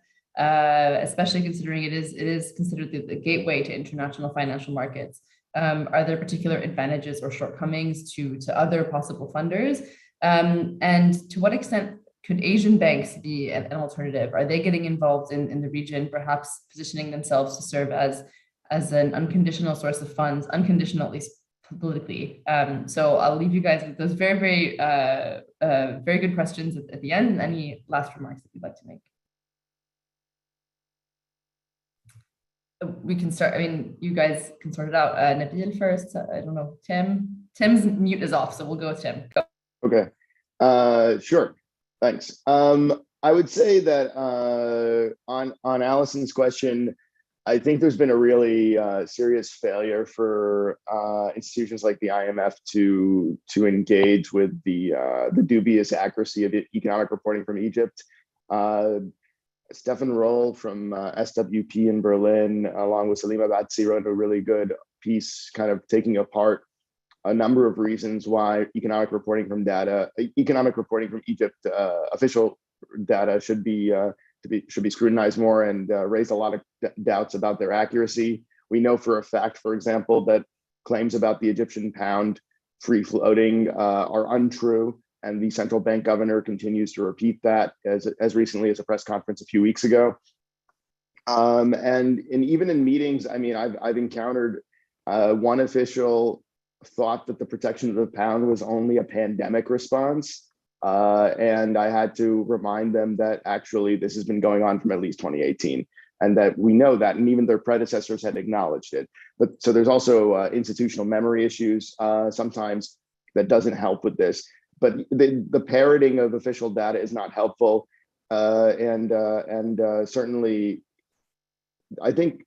S2: especially considering it is considered the gateway to international financial markets? Are there particular advantages or shortcomings to other possible funders? And to what extent could Asian banks be an alternative? Are they getting involved in the region, perhaps positioning themselves to serve as an unconditional source of funds, unconditional at least politically? So I'll leave you guys with those very good questions at the end. Any last remarks that you'd like to make? We can start. I mean, you guys can sort it out. Nabil first. I don't know. Tim's mute is off, so we'll go with Tim. Go.
S3: Okay, sure, thanks. I would say that on Allison's question, I think there's been a really serious failure for institutions like the IMF to engage with the dubious accuracy of economic reporting from Egypt. Stefan Roll from SWP in Berlin, along with Salima Batsi, wrote a really good piece kind of taking apart a number of reasons why economic reporting from Egypt official data should be scrutinized more, and raised a lot of doubts about their accuracy. We know for a fact, for example, that claims about the Egyptian pound free floating are untrue, and the central bank governor continues to repeat that as recently as a press conference a few weeks ago. And even in meetings, I mean, I've encountered one official thought that the protection of the pound was only a pandemic response. And I had to remind them that actually this has been going on from at least 2018, and that we know that, and even their predecessors had acknowledged it. But so there's also institutional memory issues sometimes that doesn't help with this. But the parroting of official data is not helpful, and certainly, I think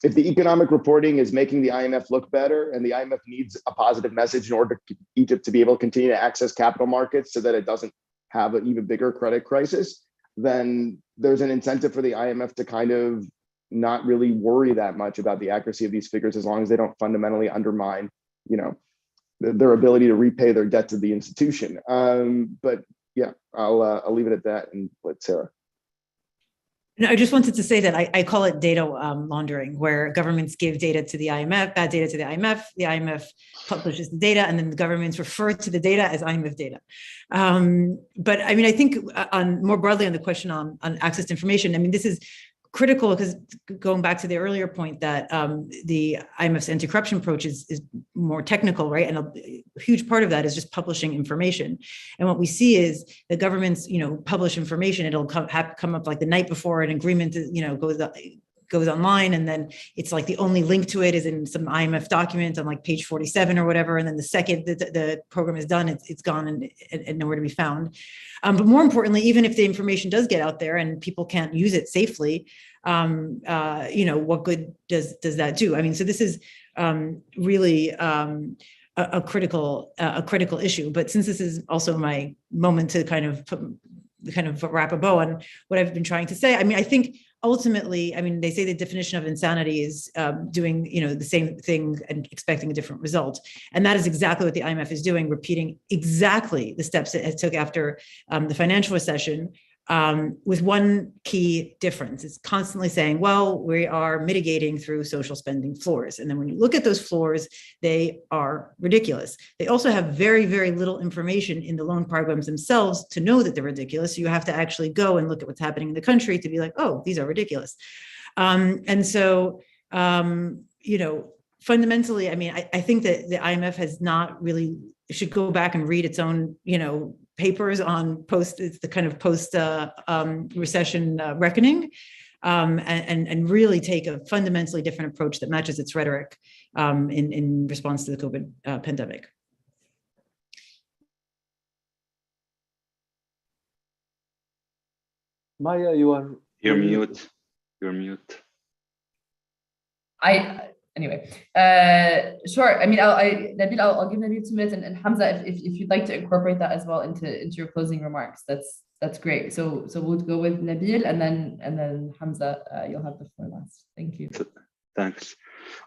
S3: if the economic reporting is making the IMF look better, and the IMF needs a positive message in order for Egypt to be able to continue to access capital markets so that it doesn't have an even bigger credit crisis, then there's an incentive for the IMF to kind of not really worry that much about the accuracy of these figures, as long as they don't fundamentally undermine, their ability to repay their debt to the institution. But yeah, I'll leave it at that and let Sarah.
S6: No, I just wanted to say that I call it data laundering, where governments give data to the IMF, bad data to the IMF publishes the data, and then the governments refer to the data as IMF data. But I mean, I think more broadly on the question on access to information, I mean, this is critical because going back to the earlier point that the IMF's anti-corruption approach is more technical, right? And a huge part of that is just publishing information. And what we see is the governments, publish information. It'll come up like the night before an agreement, goes online, and then it's like the only link to it is in some IMF document on like page 47 or whatever. And then the second the program is done, it's gone and nowhere to be found. But more importantly, even if the information does get out there and people can't use it safely, what good does that do? I mean, so this is really a critical issue. But since this is also my moment to kind of wrap a bow on what I've been trying to say, I mean, I think ultimately, I mean, they say the definition of insanity is doing, the same thing and expecting a different result. And that is exactly what the IMF is doing, repeating exactly the steps it took after the financial recession, with one key difference. It's constantly saying, well, we are mitigating through social spending floors. And then when you look at those floors, they are ridiculous. They also have very, very little information in the loan programs themselves to know that they're ridiculous. So you have to actually go and look at what's happening in the country to be like, oh, these are ridiculous. And so, fundamentally, I mean, I think that the IMF has not really, should go back and read its own, papers on it's the kind of post recession reckoning, and really take a fundamentally different approach that matches its rhetoric in response to the COVID pandemic.
S5: Maya, you're
S4: mute. You're mute.
S2: Anyway, sure. I mean, Nabil, I'll give Nabil 2 minutes, and Hamza, if you'd like to incorporate that as well into your closing remarks, that's great. So we'll go with Nabil, and then Hamza, you'll have the floor last. Thank you.
S4: Thanks.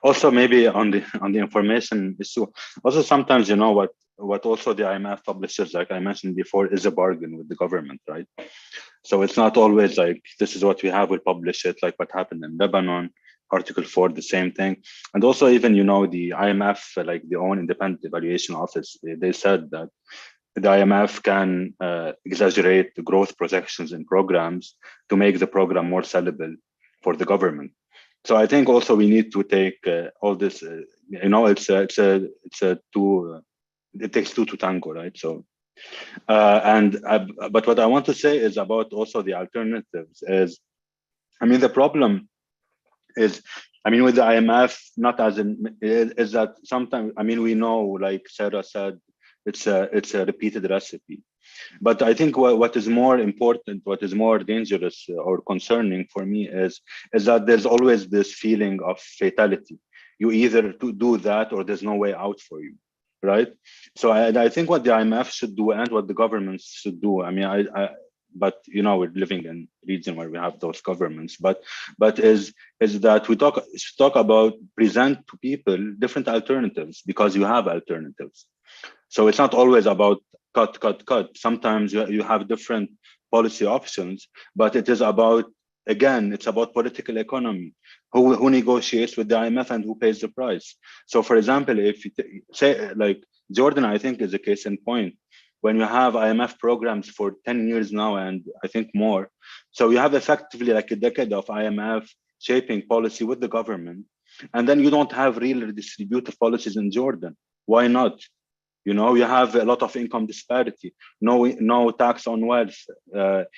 S4: Also, maybe on the information issue, also sometimes, you know, what also the IMF publishes, like I mentioned before, is a bargain with the government, right? So it's not always like, this is what we have, we'll publish it, like what happened in Lebanon, Article 4, the same thing. And also even, you know, the IMF, like their own independent evaluation office, they said that the IMF can exaggerate the growth projections in programs to make the program more sellable for the government. So I think also we need to take all this, you know, it takes two to tango, right? So, but what I want to say is about also the alternatives is, I mean, the problem is, I mean, with the IMF, not as in, is that sometimes, I mean, we know, like Sarah said, it's a repeated recipe. But I think what is more important, what is more dangerous or concerning for me is that there's always this feeling of fatality. You either do that or there's no way out for you, right? So I think what the IMF should do and what the governments should do, I mean, but you know, we're living in a region where we have those governments, but is that we talk about, present to people different alternatives, because you have alternatives. So it's not always about cut. Sometimes you have different policy options, but it is about, again, it's about political economy. Who negotiates with the IMF and who pays the price? So for example, if you say like Jordan, I think is a case in point. When you have IMF programs for 10 years now, and I think more, so you have effectively like a decade of IMF shaping policy with the government, and then you don't have real redistributive policies in Jordan. Why not? You know, you have a lot of income disparity, no tax on wealth,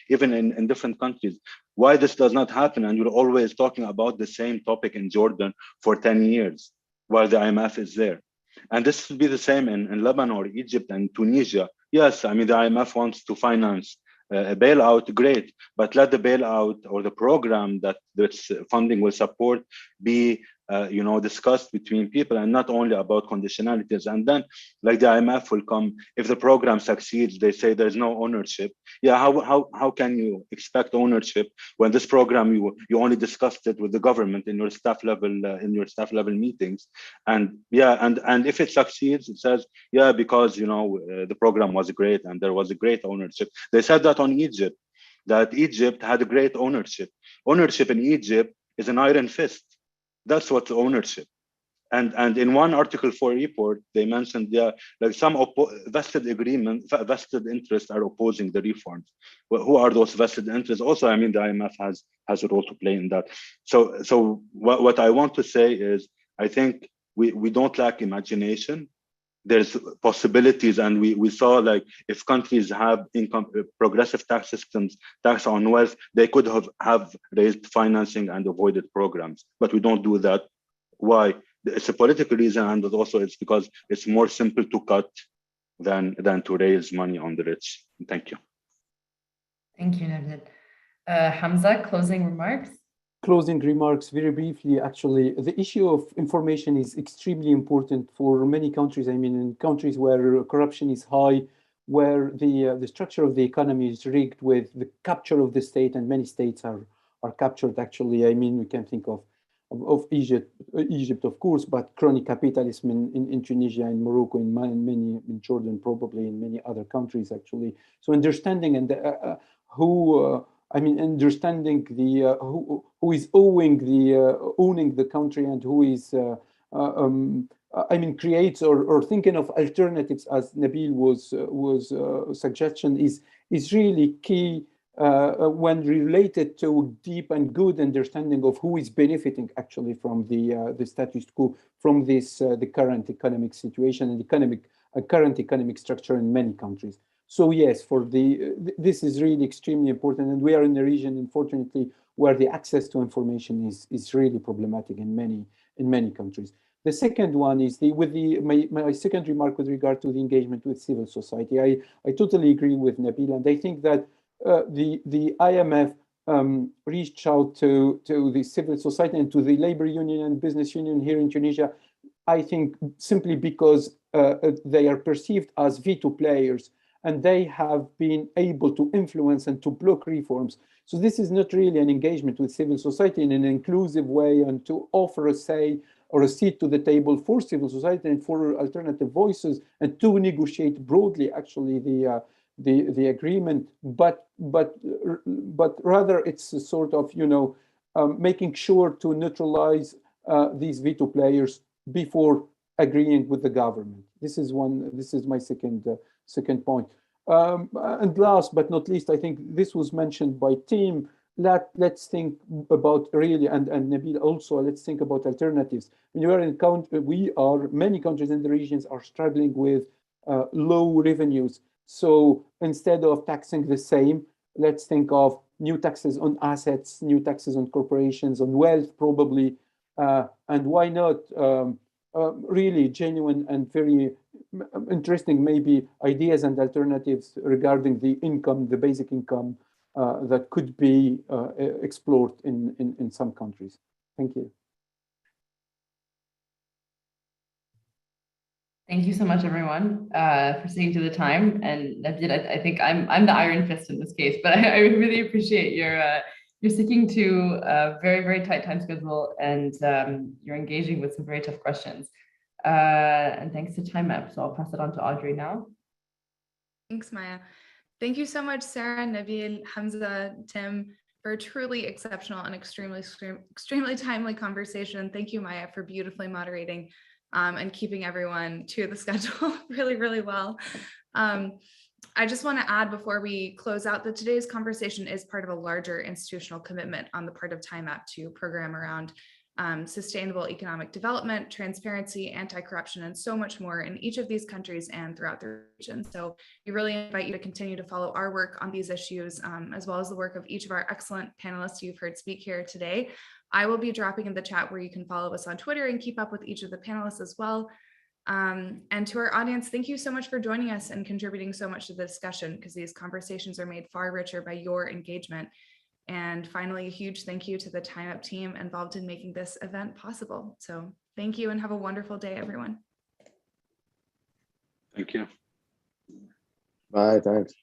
S4: even in different countries. Why this does not happen? And you're always talking about the same topic in Jordan for 10 years while the IMF is there. And this will be the same in Lebanon or Egypt and Tunisia. Yes, I mean, the IMF wants to finance a bailout, great, but let the bailout or the program that this funding will support be you know, discussed between people, and not only about conditionalities. And then, like the IMF will come, if the program succeeds, they say there's no ownership. Yeah, how can you expect ownership when this program you only discussed it with the government in your staff level meetings? And yeah, and if it succeeds, it says, yeah, because you know the program was great and there was a great ownership. They said that on Egypt, that Egypt had a great ownership. Ownership in Egypt is an iron fist. That's what ownership. And in one Article 4 report, they mentioned, yeah, like some vested interests are opposing the reforms. Well, who are those vested interests? Also, I mean, the IMF has a role to play in that. So what I want to say is, I think we don't lack imagination. There's possibilities, and we saw, like, if countries have progressive tax systems, tax on wealth, they could have raised financing and avoided programs, but we don't do that. Why? It's a political reason, and also it's because it's more simple to cut than to raise money on the rich. Thank you.
S2: Thank you, Nabil. Hamza, closing remarks?
S5: Closing remarks, very briefly. Actually, the issue of information is extremely important for many countries. I mean, in countries where corruption is high, where the structure of the economy is rigged with the capture of the state, and many states are captured. Actually, I mean, we can think of Egypt, of course, but chronic capitalism in Tunisia, in Morocco, in Jordan, probably in many other countries, actually. So understanding and understanding the who is owning the country, and who is creates or thinking of alternatives, as Nabil was suggestion, is really key when related to deep and good understanding of who is benefiting actually from the status quo, from this the current economic situation and current economic structure in many countries. So yes, this is really extremely important, and we are in a region, unfortunately, where the access to information is really problematic in many countries. The second one is my second remark with regard to the engagement with civil society. I totally agree with Nabil, and I think that the IMF reached out to the civil society and to the labor union and business union here in Tunisia, I think simply because they are perceived as veto players, and they have been able to influence and to block reforms. So this is not really an engagement with civil society in an inclusive way and to offer a say or a seat to the table for civil society and for alternative voices and to negotiate broadly actually the agreement, but rather it's a sort of making sure to neutralize these veto players before agreeing with the government. This is my second point. And last but not least, I think this was mentioned by Tim. Let's think about really, and Nabil also, let's think about alternatives. When you are many countries in the regions are struggling with low revenues. So instead of taxing the same, let's think of new taxes on assets, new taxes on corporations, on wealth probably, and why not really genuine and very interesting maybe ideas and alternatives regarding the income, the basic income that could be explored in some countries. Thank you.
S2: Thank you so much, everyone, for sticking to the time. And I think I'm the iron fist in this case, but I really appreciate your sticking to a very, very tight time schedule, and you're engaging with some very tough questions. And thanks to Time Map. So I'll pass it on to Audrey now.
S1: Thanks, Maya. Thank you so much, Sarah, Nabil, Hamza, Tim, for a truly exceptional and extremely timely conversation. Thank you, Maya, for beautifully moderating and keeping everyone to the schedule really, really well. I just want to add before we close out that today's conversation is part of a larger institutional commitment on the part of Time Map to program around sustainable economic development, transparency, anti-corruption, and so much more in each of these countries and throughout the region. So we really invite you to continue to follow our work on these issues, as well as the work of each of our excellent panelists you've heard speak here today. I will be dropping in the chat where you can follow us on Twitter and keep up with each of the panelists as well. And to our audience, thank you so much for joining us and contributing so much to the discussion, because these conversations are made far richer by your engagement. And finally, a huge thank you to the Time Up team involved in making this event possible. So thank you and have a wonderful day, everyone.
S4: Thank you.
S3: Bye, thanks.